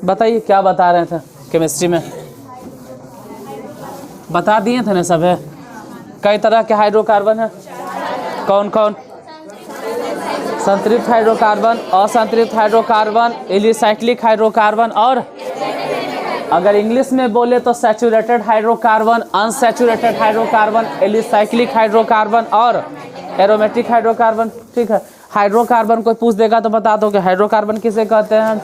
बताइए क्या बता रहे थे केमिस्ट्री में? बता दिए थे ना सब है। कई तरह के हाइड्रोकार्बन है। कौन कौन? संतृप्त हाइड्रोकार्बन, असंतृप्त हाइड्रोकार्बन, एलिसाइक्लिक हाइड्रोकार्बन, और अगर इंग्लिश में बोले तो saturated hydrocarbon, unsaturated hydrocarbon, alicyclic hydrocarbon और एरोमेटिक हाइड्रोकार्बन। ठीक है, हाइड्रोकार्बन कोई पूछ देगा तो बता दो कि हाइड्रोकार्बन किसे कहते हैं?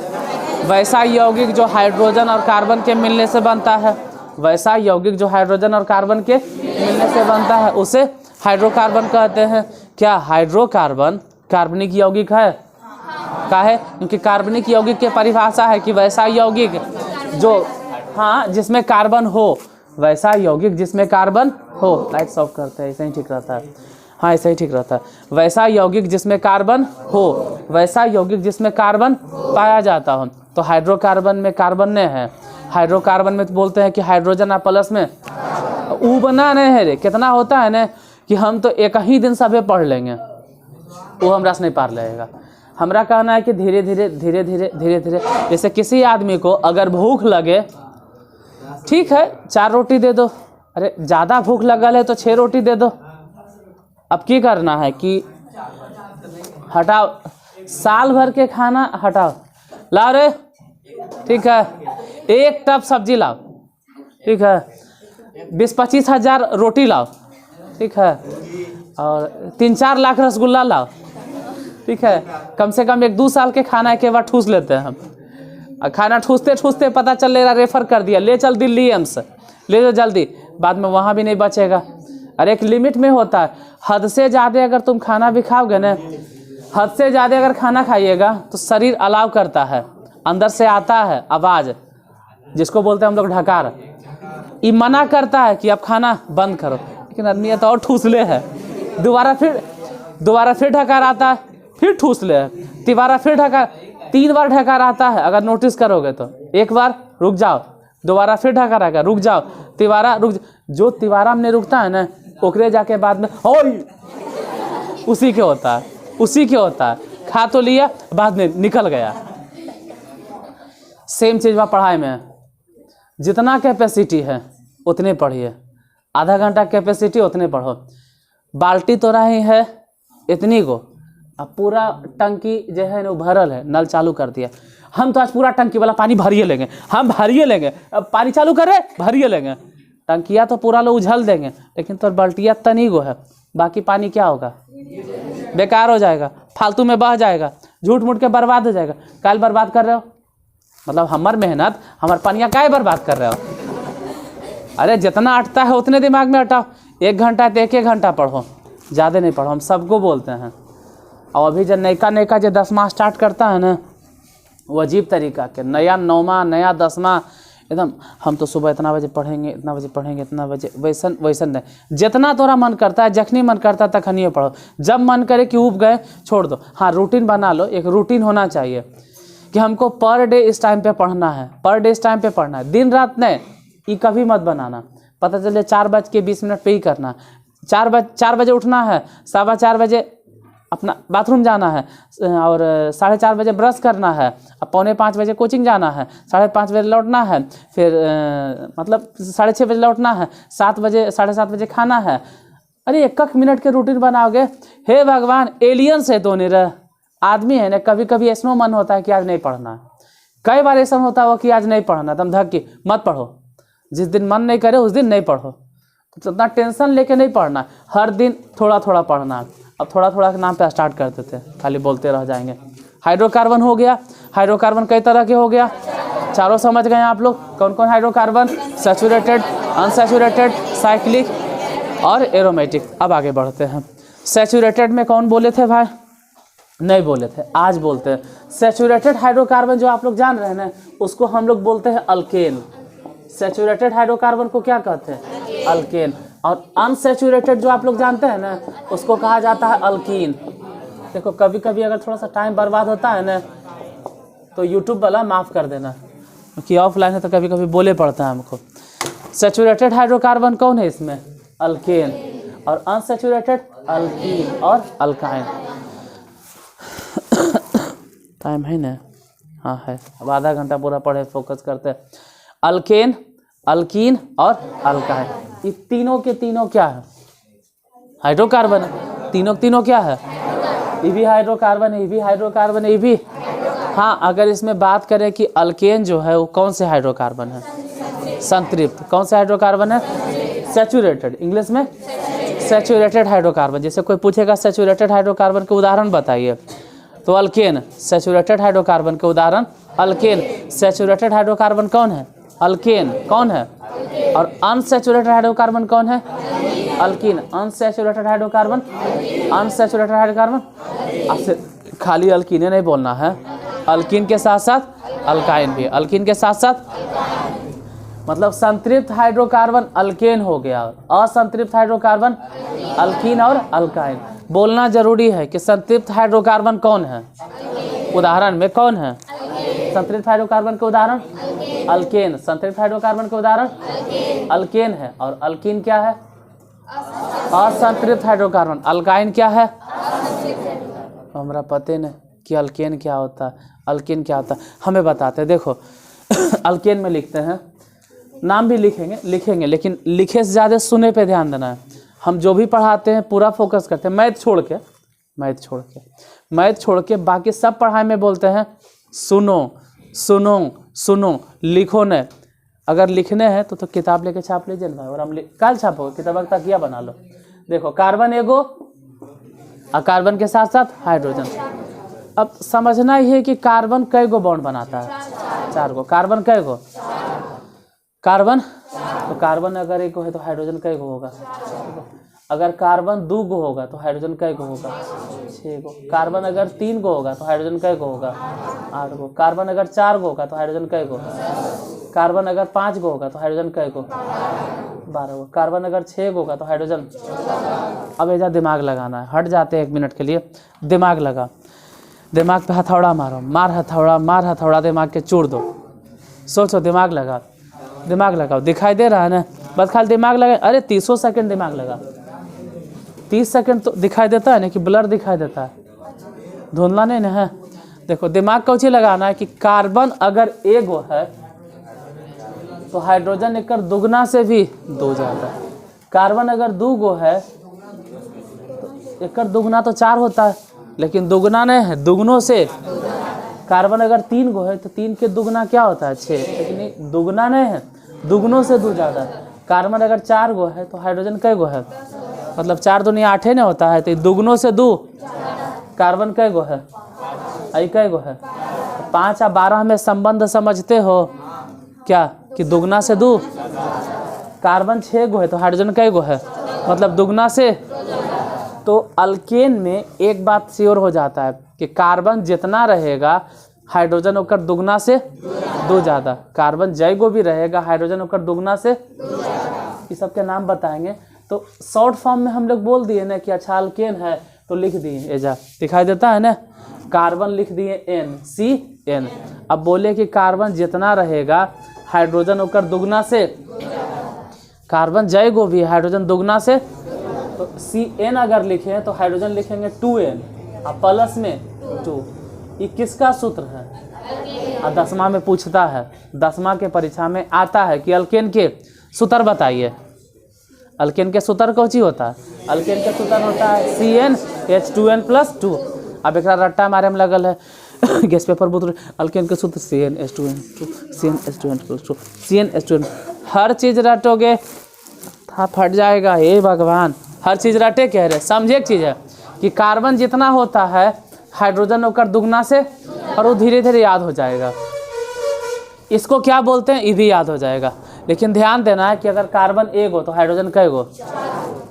वैसा यौगिक जो हाइड्रोजन और कार्बन के मिलने से बनता है। वैसा यौगिक जो हाइड्रोजन और कार्बन के मिलने से बनता है उसे हाइड्रोकार्बन कहते हैं। क्या हाइड्रोकार्बन कार्बनिक यौगिक है? काहे? क्योंकि कार्बनिक यौगिक की परिभाषा है कि वैसा यौगिक जो जिसमें कार्बन हो, वैसा यौगिक जिसमें कार्बन हो। लाइट्स ऑफ करते हैं, ऐसे ही ठीक रहता है। हाँ, ऐसे ही ठीक रहता है। वैसा यौगिक जिसमें कार्बन हो, वैसा यौगिक जिसमें कार्बन पाया जाता हो। तो हाइड्रोकार्बन में कार्बन नहीं है। हाइड्रोकार्बन में तो बोलते हैं कि हाइड्रोजन और प्लस में ऊ बना नहीं है रे। कितना होता है ना कि हम तो एक ही दिन सभी पढ़ लेंगे, वो हमरा से नहीं पार लगेगा। हमरा कहना है कि धीरे धीरे धीरे धीरे धीरे धीरे, जैसे किसी आदमी को अगर भूख लगे, ठीक है 4 रोटी दे दो, अरे ज़्यादा भूख लगल है तो 6 रोटी दे दो। अब क्या करना है कि हटाओ, साल भर के खाना हटाओ, लाओ रे, ठीक है 1 टब सब्जी लाओ, ठीक है 20-25 हज़ार रोटी लाओ, ठीक है और 3-4 लाख रसगुल्ला लाओ, ठीक है। कम से कम 1-2 साल के खाना के बाद ठूस लेते हैं हम। और खाना ठूसते ठूसते पता चल रहा रेफर कर दिया, ले चल दिल्ली एम्स, ले जाओ जल्दी, बाद में वहाँ भी नहीं बचेगा। अरे एक लिमिट में होता है। हद से ज़्यादा अगर तुम खाना भी खाओगे ना, हद से ज़्यादा अगर खाना खाइएगा तो शरीर अलाव करता है, अंदर से आता है आवाज़, जिसको बोलते हैं हम लोग ढकार। ये मना करता है कि अब खाना बंद करो, लेकिन आदमी तो और ठूस ले है। दोबारा फिर ढकार आता है, फिर ठूस ले है, तिबारा फिर ढकार, 3 बार ढकार आता है। अगर नोटिस करोगे तो 1 बार रुक जाओ, दोबारा फिर ढकार आएगा, रुक जाओ, तिबारा रुक। जो तिबारा में नहीं रुकता है ना, ओकरे जाके बाद में उसी के होता है, उसी के होता है। खा तो लिया, बाद में निकल गया। सेम चीज़ वहाँ पढ़ाई में है। जितना कैपेसिटी है उतने पढ़िए, आधा घंटा कैपेसिटी उतने पढ़ो। बाल्टी तो रही है इतनी को, अब पूरा टंकी जो है ना भरल है, नल चालू कर दिया, हम तो आज पूरा टंकी वाला पानी भरिए लेंगे, हम भरिए लेंगे, अब पानी चालू कर रहे भरिए लेंगे। टंकिया तो पूरा लोग उझल देंगे, लेकिन तो बाल्टिया तनी गो है, बाकी पानी क्या होगा? बेकार हो जाएगा, फालतू में बह जाएगा, झूठ मूठ के बर्बाद हो जाएगा। कल बर्बाद कर रहे हो, मतलब हमार मेहनत हमार पनिया काहे बर्बाद कर रहे हो? अरे जितना अटता है उतने दिमाग में अटाओ। 1 घंटा तो 1 घंटा पढ़ो, ज़्यादा नहीं पढ़ो। हम सबको बोलते हैं। और अभी जब नयका जो 10वां स्टार्ट करता है ना, वो अजीब तरीका के, नया 9वां नया 10वां एकदम, हम तो सुबह इतना बजे पढ़ेंगे, इतना बजे पढ़ेंगे, इतना बजे, वैसन नहीं। जितना तोरा मन करता है, जखनी मन करता है तखनिए पढ़ो। जब मन करे कि ऊब गए छोड़ दो। हाँ, रूटीन बना लो, एक रूटीन होना चाहिए कि हमको पर डे इस टाइम पे पढ़ना है, पर डे इस टाइम पे पढ़ना है, दिन रात नहीं। ये कभी मत बनाना, पता चले 4:20 पे ही करना। 4 बजे उठना है, 4:15 बजे अपना बाथरूम जाना है, और 4:30 बजे ब्रश करना है, अब 4:45 बजे कोचिंग जाना है, 5:30 बजे लौटना है, फिर मतलब 6:30 बजे लौटना है, 7 बजे 7:30 बजे खाना है। अरे 1 मिनट के रूटीन बनाओगे, हे भगवान, एलियन से तो नहीं रह आदमी है ना। कभी कभी ऐसा मन होता है कि आज नहीं पढ़ना है, कई बार ऐसा होता हो कि आज नहीं पढ़ना, तुम धक के मत पढ़ो। जिस दिन मन नहीं करे उस दिन नहीं पढ़ो, तो इतना टेंशन लेके नहीं पढ़ना, हर दिन थोड़ा थोड़ा पढ़ना। अब थोड़ा थोड़ा के नाम पे स्टार्ट कर देते हैं, खाली बोलते रह जाएंगे। हाइड्रोकार्बन हो गया, हाइड्रोकार्बन कई तरह के हो गया, चारों समझ गए आप लोग कौन कौन हाइड्रोकार्बन? सैचुरेटेड, अनसैचुरेटेड, साइक्लिक और एरोमेटिक। अब आगे बढ़ते हैं। सैचुरेटेड में कौन बोले थे भाई? नहीं बोले थे, आज बोलते हैं। सैचुरेटेड हाइड्रोकार्बन जो आप लोग जान रहे हैं ना, उसको हम लोग बोलते हैं अल्केन। सैचुरेटेड हाइड्रोकार्बन को क्या कहते हैं? अल्केन। और अनसैचुरेटेड जो आप लोग जानते हैं ना, उसको कहा जाता है अल्कीन। देखो कभी कभी अगर थोड़ा सा टाइम बर्बाद होता है ना, तो यूट्यूब वाला माफ़ कर देना, क्योंकि ऑफलाइन है तो कभी कभी बोले पड़ता है हमको। सैचुरेटेड हाइड्रोकार्बन कौन है इसमें? अल्केन। और अनसैचुरेटेड अल्कीन और अल्काइन। टाइम है ना? हाँ है। अब आधा घंटा पूरा पढ़े, फोकस करते हैं। अल्केन, अल्कीन और अल्काइन, ये तीनों के तीनों क्या है? हाइड्रोकार्बन है। तीनों तीनों क्या है? ये भी हाइड्रोकार्बन है, ये भी हाइड्रोकार्बन है, ये भी। हाँ, अगर इसमें बात करें कि अल्केन जो है वो कौन से हाइड्रोकार्बन है? संतृप्त। कौन से हाइड्रोकार्बन है? सैचुरेटेड, इंग्लिश में सैचुरेटेड हाइड्रोकार्बन। जैसे कोई पूछेगा सैचुरेटेड हाइड्रोकार्बन के उदाहरण बताइए, तो अल्केन सैचुरेटेड हाइड्रोकार्बन के उदाहरण अल्केन। सैचुरेटेड हाइड्रोकार्बन कौन है? अल्केन। कौन है? और अनसैचुरेटेड हाइड्रोकार्बन कौन है? Alkyne. Unsaturated hydrocarbon, unsaturated hydrocarbon. आपसे खाली अल्कीने नहीं बोलना है, अल्कीन के साथ साथ अल्काइन भी। अल्कीन के साथ साथ मतलब संतृप्त हाइड्रोकार्बन अल्केन हो गया, असंतृप्त हाइड्रोकार्बन अल्कीन और अल्काइन। बोलना जरूरी है कि संतृप्त हाइड्रोकार्बन कौन है। उदाहरण में कौन है? संतृप्त हाइड्रोकार्बन के उदाहरण अल्केन। संतृप्त हाइड्रोकार्बन के उदाहरण अल्केन है। और अल्कीन क्या है? असंतृप्त हाइड्रोकार्बन। अल्काइन क्या है? हमरा पते नहीं कि अल्केन क्या होता है, अल्कीन क्या होता है, हमें बताते हैं। देखो अल्केन में लिखते हैं, नाम भी लिखेंगे लेकिन लिखे से ज़्यादा सुने पे ध्यान देना है। हम जो भी पढ़ाते हैं पूरा फोकस करते हैं, मैथ छोड़ के बाकी सब पढ़ाई में बोलते हैं सुनो सुनो सुनो, लिखो नहीं। अगर लिखने हैं तो किताब लेके छाप लीजिए भाई, और हम कल छापो, किताब का तकिया बना लो। देखो कार्बन एगो, और कार्बन के साथ साथ हाइड्रोजन। अब समझना ही है कि कार्बन कई गो बॉन्ड बनाता है? 4 गो। कार्बन कई गो? कार्बन, तो कार्बन अगर 1 गो है तो हाइड्रोजन कई गो होगा? अगर कार्बन 2 गो होगा तो हाइड्रोजन कई गो होगा? 6 गो। कार्बन अगर 3 गो होगा तो हाइड्रोजन कई गो होगा? 8 गो। कार्बन अगर 4 गो होगा तो हाइड्रोजन कई गो? कार्बन अगर 5 गो होगा तो हाइड्रोजन कई गो? 12 गो। कार्बन अगर 6 गो होगा तो हाइड्रोजन। अब ऐसा दिमाग लगाना है, हट जाते हैं 1 मिनट के लिए, दिमाग लगा। दिमाग पे हथौड़ा मारो, मार हथौड़ा दिमाग के चूड़ दो। सोचो, दिमाग लगाओ। दिखाई दे रहा है ना? बस खाली दिमाग लगा। अरे 30 सेकंड दिमाग लगा, 30 सेकंड तो दिखाई देता है ना कि ब्लर दिखाई देता है, धुंधला नहीं ना है। देखो दिमाग को चीज लगाना है कि कार्बन अगर 1 गो है तो हाइड्रोजन एक दुगना से भी 2 ज़्यादा। कार्बन अगर 2 गो है तो एक दुगना तो 4 होता है, लेकिन दुगना नहीं है, दुगनों से। कार्बन अगर 3 गो है तो 3 के दुगना क्या होता है? 6, लेकिन दुगना नहीं है, दुगनों से 2 ज़्यादा। कार्बन अगर 4 गो है तो हाइड्रोजन कई गो है? मतलब 4 दूनी 8 नहीं होता है, तो दुगनों से 2। कार्बन कई गो है? आई कई गो है? 5 और 12 में संबंध समझते हो क्या कि दुगना से 2? कार्बन 6 गो है तो हाइड्रोजन कई गो है? मतलब दुगना से। तो अल्केन में एक बात श्योर हो जाता है कि कार्बन जितना रहेगा हाइड्रोजन होकर दुगना से 2 ज़्यादा। कार्बन जय गो भी रहेगा, हाइड्रोजन होकर दुगना से। ये सब के नाम बताएंगे। तो शॉर्ट फॉर्म में हम लोग बोल दिए ना कि अच्छा अल्केन है तो लिख दिए, एजा दिखाई देता है ना, कार्बन लिख दिए NCN। अब बोले कि कार्बन जितना रहेगा हाइड्रोजन होकर दुगना से, कार्बन जय गो भी हाइड्रोजन दुगना से, तो CN अगर लिखे तो हाइड्रोजन लिखेंगे 2N और प्लस में 2। ये किसका सूत्र है? और 10वां में पूछता है, 10वां के परीक्षा में आता है कि अल्केन के सूत्र बताइए। अल्केन के सूत्र कौन सी होता है? अल्केन के सूत्र होता है CnH2n+2। अब एक रट्टा मारे में लगल है गैस पेपर बुतरे। अल्केन के सूत्र CnH2n+2, CnH2n+2, CnH2n। हर चीज़ रटोगे था फट जाएगा। हे भगवान, हर चीज़ रटे कह रहे। समझे एक चीज़ है कि कार्बन जितना होता है हाइड्रोजन होकर दुगना से, और वो धीरे धीरे याद हो जाएगा। इसको क्या बोलते हैं ये भी याद हो जाएगा। लेकिन ध्यान देना है कि अगर कार्बन 1 गो तो हाइड्रोजन कई गो?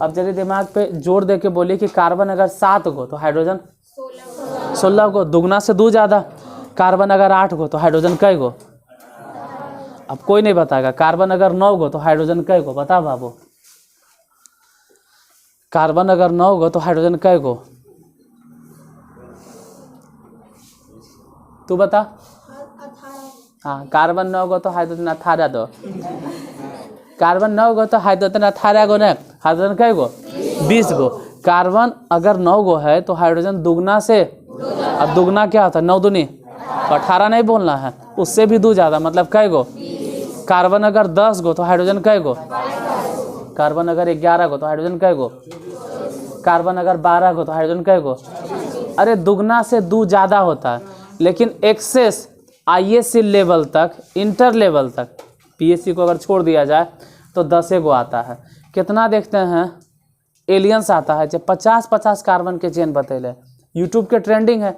अब जल्दी दिमाग पे जोर दे के बोलिए कि कार्बन अगर 7 गो तो हाइड्रोजन 16 गो, दुगना से 2 ज़्यादा। कार्बन अगर 8 गो तो हाइड्रोजन कई गो? अब कोई नहीं बताएगा। कार्बन अगर 9 गो तो हाइड्रोजन कई गो? बता बाबू। कार्बन अगर 9 गो तो हाइड्रोजन कई गो? तू बता। हाँ, कार्बन 9 गो तो हाइड्रोजन 18 दो। कार्बन 9 गो तो हाइड्रोजन 18 गो नहीं, हाइड्रोजन कई गो? 20 गो। कार्बन अगर 9 गो है तो हाइड्रोजन दुगना से, अब दुगना क्या होता है? 9 दूनी तो 18 नहीं बोलना है, उससे भी 2 ज़्यादा, मतलब कै गो। कार्बन अगर 10 गो तो हाइड्रोजन कै गो। कार्बन अगर 11 गो तो हाइड्रोजन कै गो। कार्बन अगर 12 गो तो हाइड्रोजन कै गो। अरे दुगना से 2 ज़्यादा होता है, लेकिन एक्सेस ISC लेवल तक, इंटर लेवल तक, PSC को अगर छोड़ दिया जाए तो 10 गो आता है। कितना देखते हैं एलियंस आता है, जब 50-50 कार्बन के चेन बतैले, यूट्यूब के ट्रेंडिंग है,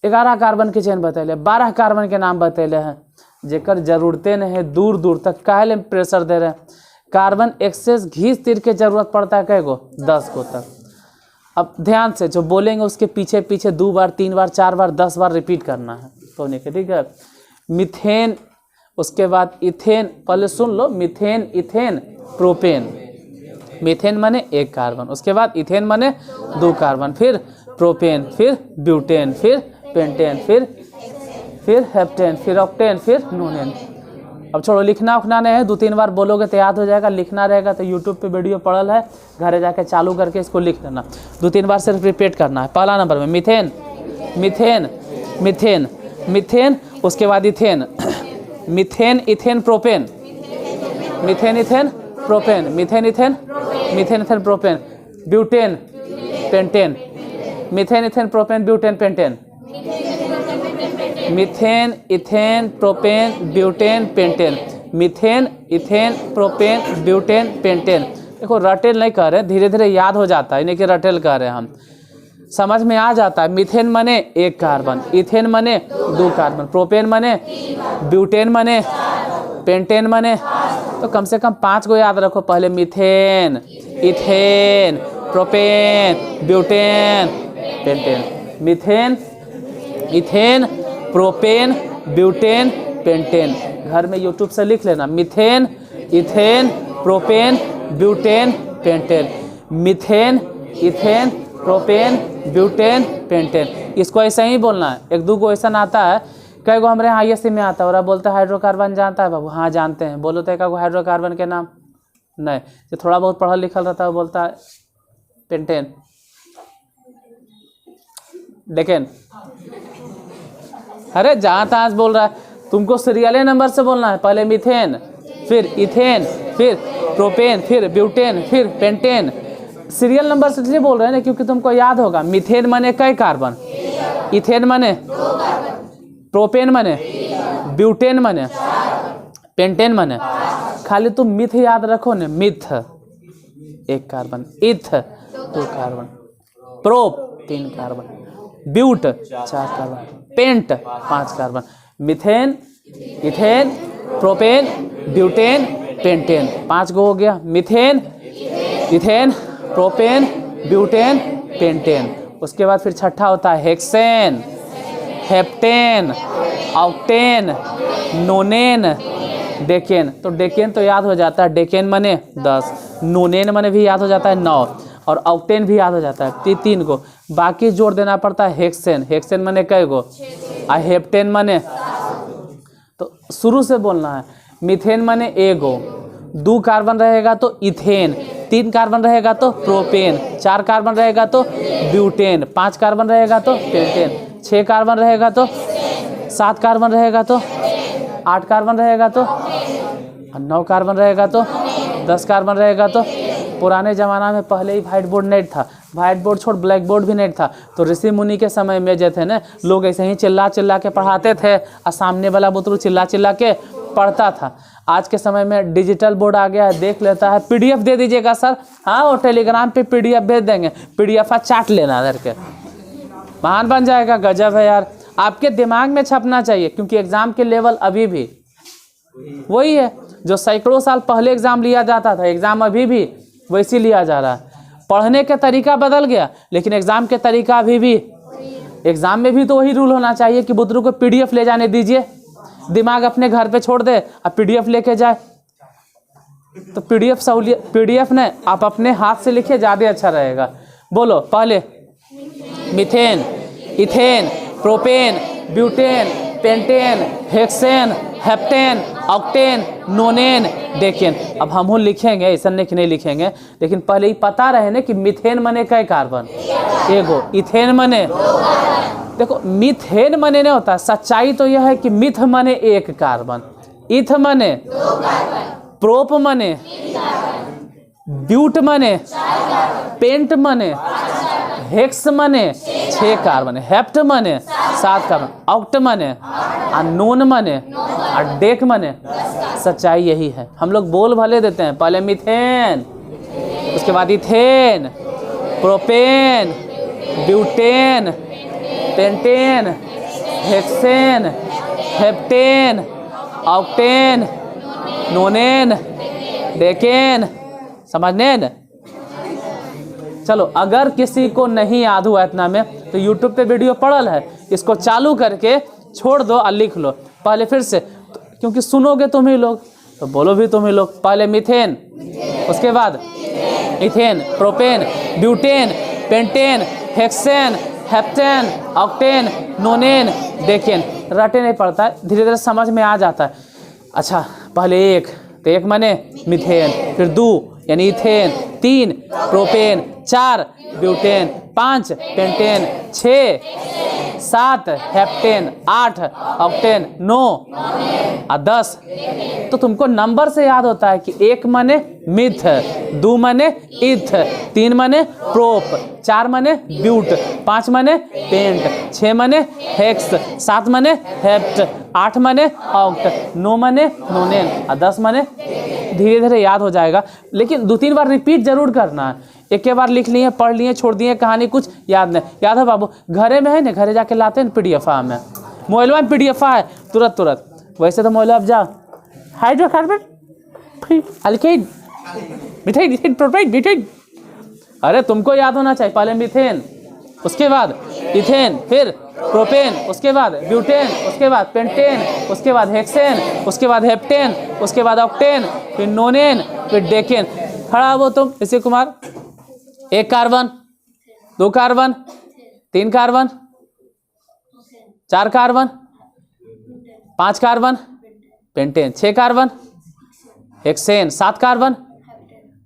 11 कार्बन के चेन बतैले, 12 कार्बन के नाम बतैले हैं, जेकर जरूरते नहीं है, दूर दूर तक काहे प्रेशर दे रहे हैं। कार्बन एक्सेस घीस तीर के जरूरत पड़ता है कै गो, 10 गो तक। अब ध्यान से जो बोलेंगे उसके पीछे पीछे 2 बार 3 बार 4 बार 10 बार रिपीट करना है तो नहीं, ठीक है। मीथेन, उसके बाद इथेन, पहले सुन लो, मीथेन, इथेन, प्रोपेन। मीथेन माने 1 कार्बन, उसके बाद इथेन माने 2 कार्बन, फिर प्रोपेन, फिर ब्यूटेन, फिर पेंटेन, फिर हेप्टेन, फिर ऑक्टेन, फिर नोनेन। अब छोड़ो, लिखना उखना नहीं है, 2-3 बार बोलोगे तो याद हो जाएगा। लिखना रहेगा तो यूट्यूब पे वीडियो पड़ल है, घरे जाके चालू करके इसको लिख लेना। 2-3 बार सिर्फ रिपीट करना है। पहला नंबर में मीथेन, मीथेन, मीथेन, मीथेन, उसके बाद ethane, methane, ethane, propane, methane, ethane, propane, methane, ethane, methane, ethane, propane, butane, pentane, methane, ethane, propane, butane, pentane, methane, ethane, propane, butane, pentane, methane, ethane, propane, butane, pentane. देखो रटेल नहीं कर रहे, धीरे धीरे याद हो जाता है, इन्हें कि रटेल कर रहे हैं हम, समझ में आ जाता है। मीथेन माने 1 कार्बन, इथेन माने 2 कार्बन, प्रोपेन माने, ब्यूटेन माने, पेंटेन माने, तो कम से कम 5 गो याद रखो पहले। Methane, ethane, propane, butane, pentane, methane, ethane, propane, butane, pentane. घर में यूट्यूब से लिख लेना, methane, ethane, propane, butane, pentane, methane, ethane, propane, butane, pentane. इसको ऐसे ही बोलना है। 1-2 गो ऐसा आता है, कई गो हमारे यहाँ ISC में आता है, और बोलता है हाइड्रोकार्बन जानता है बाबू, हाँ जानते हैं, बोलो तो एक गो हाइड्रोकार्बन के नाम नहीं, जो थोड़ा बहुत पढ़ा लिखल रहता है वो बोलता है पेंटेन, डेकेन। अरे जहाँ तहाँ बोल रहा है, तुमको सीरियल नंबर से बोलना है, पहले मीथेन, फिर इथेन, फिर प्रोपेन, फिर ब्यूटेन, फिर पेंटेन। सीरियल नंबर से इसलिए बोल रहे हैं ना क्योंकि तुमको याद होगा। मीथेन माने कई कार्बन, इथेन माने, प्रोपेन माने, ब्यूटेन माने, पेंटेन माने। खाली तुम मिथ याद रखो ने, myth 1 carbon, eth 2 carbon, prop 3 carbon, but 4 carbon, pent 5 carbon. Methane, ethane, propane, butane, pentane, 5 गो हो गया। Methane, ethane, propane, butane, pentane. उसके बाद फिर छठा होता है hexane, heptane, octane, nonane, decane. तो डेकेन तो याद हो जाता है, डेकेन माने 10, नोनेन माने भी याद हो जाता है 9, और ऑक्टेन भी याद हो जाता है 3 गो। बाकी जोड़ देना पड़ता है हेक्सेन, हेक्सेन माने कई गो, और हेप्टेन माने, तो शुरू से बोलना है। मीथेन माने 1 गो, 2 कार्बन रहेगा तो इथेन, 3 कार्बन रहेगा तो प्रोपेन, 4 कार्बन रहेगा तो ब्यूटेन, 5 कार्बन रहेगा तो पेंटेन, 6 कार्बन रहेगा तो, 7 कार्बन रहेगा तो, 8 कार्बन रहेगा तो, 9 कार्बन रहेगा तो, 10 कार्बन रहेगा तो। पुराने ज़माना में पहले ही व्हाइट बोर्ड नहीं था, व्हाइट बोर्ड छोड़ ब्लैक बोर्ड भी नहीं था, तो ऋषि मुनि के समय में जो थे ना, लोग ऐसे ही चिल्ला चिल्ला के पढ़ाते थे, और सामने वाला बुतरू चिल्ला चिल्ला के पढ़ता था। आज के समय में डिजिटल बोर्ड आ गया है, देख लेता है, PDF दे दीजिएगा सर, हाँ वो टेलीग्राम पे PDF भेज देंगे, PDF चाट लेना इधर के, महान बन जाएगा। गजब है यार, आपके दिमाग में छपना चाहिए, क्योंकि एग्जाम के लेवल अभी भी वही है जो सैकड़ों साल पहले एग्जाम लिया जाता था, एग्जाम अभी भी वैसे लिया जा रहा है। पढ़ने का तरीका बदल गया, लेकिन एग्जाम के तरीका अभी भी, एग्जाम में भी तो वही रूल होना चाहिए कि बुतरू को PDF ले जाने दीजिए, दिमाग अपने घर पे छोड़ दे और PDF लेके जाए। तो PDF ने आप अपने हाथ से लिखिए, ज़्यादा अच्छा रहेगा। बोलो पहले methane, ethane, propane, butane, pentane, hexane, heptane, octane, nonane, decane. अब हम लिखेंगे, ऐसा नहीं लिखेंगे, लेकिन पहले ही पता रहे ना कि मीथेन मने कई कार्बन, 1 गो, इथेन मने देखो मीथेन माने नहीं होता, सच्चाई तो यह है कि मिथ माने एक कार्बन, इथ माने प्रोप माने, ब्यूट माने, पेंट माने, हेक्स माने 6 कार्बन, हेप्ट माने 7 कार्बन, ऑक्ट माने, नोन माने और डेक माने। सच्चाई यही है। हम लोग बोल भले देते हैं, पहले मीथेन, उसके बाद ethane, propane, butane, pentane, hexane, heptane, octane, nonane, decane, समझने न? चलो अगर किसी को नहीं याद हुआ इतना में तो यूट्यूब पे वीडियो पड़ल है, इसको चालू करके छोड़ दो और लिख लो पहले फिर से, क्योंकि सुनोगे तुम ही लोग तो बोलो भी तुम ही लोग। पहले मीथेन, उसके बाद ethane, propane, butane, pentane, hexane, heptane, octane, nonane, decane. रटे नहीं पड़ता, धीरे धीरे समझ में आ जाता है। अच्छा पहले एक, तो एक माने मीथेन, फिर 2 यानी ethane, 3 propane, 4 butane, 5 pentane, 6 7 heptane, 8 octane, 9 और 10। तो तुमको नंबर से याद होता है कि 1 माने मिथ, 2 माने इथ, 3 माने प्रोप, 4 माने ब्यूट, 5 माने पेंट, 6 माने हेक्स, 7 माने हेप्ट, 8 माने ऑक्ट, 9 माने नोनेन और 10 माने। धीरे धीरे याद हो जाएगा, लेकिन 2-3 बार रिपीट जरूर करना है। एक के बार लिख लिए, पढ़ लिए, छोड़ दिए, कहानी कुछ याद नहीं। याद है बाबू, घरे में है ना, घरे जाके लाते हैं PDF में, मोबाइल में PDF है तुरंत। वैसे तो मोबाइल अब जा hydrocarbon, alkane, methane, propane, butane. अरे तुमको याद होना चाहिए, पहले मीथेन, उसके बाद इथेन, फिर प्रोपेन, उसके बाद ब्यूटेन, उसके बाद पेंटेन, उसके बाद हेक्सेन, उसके बाद हेप्टेन, उसके बाद ऑक्टेन, फिर नोनेन, फिर डेकेन। खड़ा हो तुम Rishi Kumar. 1 carbon, 2 carbon, 3 carbon, 4 carbon, 5 carbon, pentane, 6 carbon, hexane, 7 carbon,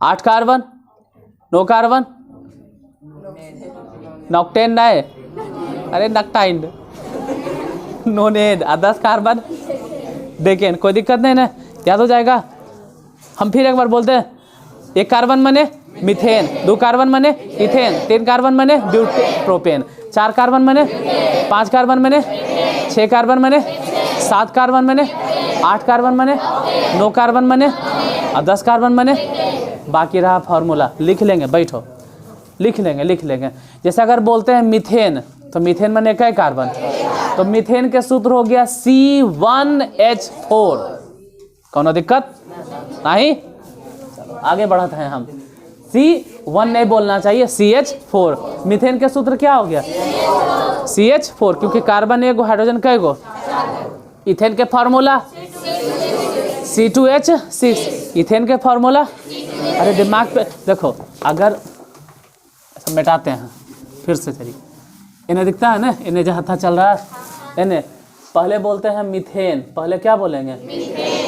8 carbon, 9 carbon, नॉक्टेन नहीं, अरे नक्टाइंड, नोनेन, 10 कार्बन, डेकेन। कोई दिक्कत नहीं ना, याद हो जाएगा। हम फिर एक बार बोलते हैं, 1 कार्बन माने मीथेन, 2 कार्बन माने इथेन, 3 कार्बन माने प्रोपेन, 4 कार्बन माने, 5 कार्बन माने, 6 कार्बन माने, 7 कार्बन माने, 8 कार्बन माने, 9 कार्बन माने और 10 कार्बन माने। बाकी रहा फार्मूला, लिख लेंगे, बैठो लिख लेंगे। जैसे अगर बोलते हैं मीथेन, तो मीथेन माने क्या कार्बन, तो मीथेन के सूत्र हो गया C1H4। कौनो दिक्कत नहीं, आगे बढ़ते हैं हम। C1 नहीं बोलना चाहिए, CH4। मीथेन के सूत्र क्या हो गया, CH4, क्योंकि कार्बन एगो, हाइड्रोजन कैगो। इथेन के फार्मूला C2H6। इथेन के फार्मूला, अरे दिमाग पे देखो, अगर ऐसा मिटाते हैं फिर से, चलिए इन्हें दिखता है ना, इन्हें जहाँ था चल रहा है, इन्हें पहले बोलते हैं मीथेन, पहले क्या बोलेंगे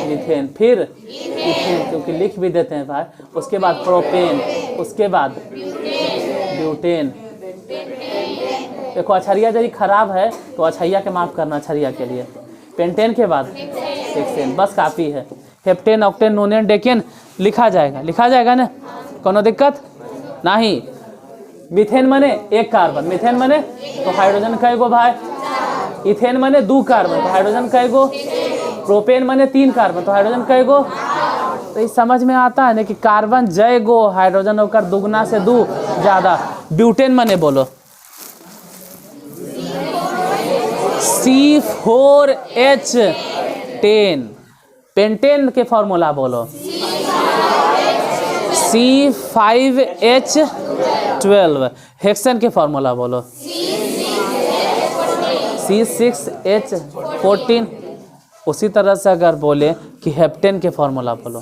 मीथेन, फिर इथेन, क्योंकि लिख भी देते हैं भाई, उसके बाद प्रोपेन, उसके बाद ब्यूटेन। देखो अछरिया यदि खराब है तो अछैया के माफ़ करना, अछरिया के लिए। पेंटेन के बाद हेक्सेन, बस काफ़ी है। हेप्टेन, ऑक्टेन, नोनेन, डेकेन लिखा जाएगा ना, कोनो दिक्कत नहीं। मीथेन माने 1 कार्बन, मीथेन माने तो हाइड्रोजन कैगो भाई, इथेन माने 2 कार्बन तो हाइड्रोजन कैगो, प्रोपेन माने 3 कार्बन तो हाइड्रोजन कैगो। तो ये समझ में आता है ना कि कार्बन जय गो, हाइड्रोजन होकर दुगना से 2 ज़्यादा। ब्यूटेन माने बोलो C4H10। पेंटेन के फॉर्मूला बोलो C5H12। हेक्सेन के फॉर्मूला बोलो C6H14। उसी तरह से अगर बोले कि हेप्टेन के फॉर्मूला बोलो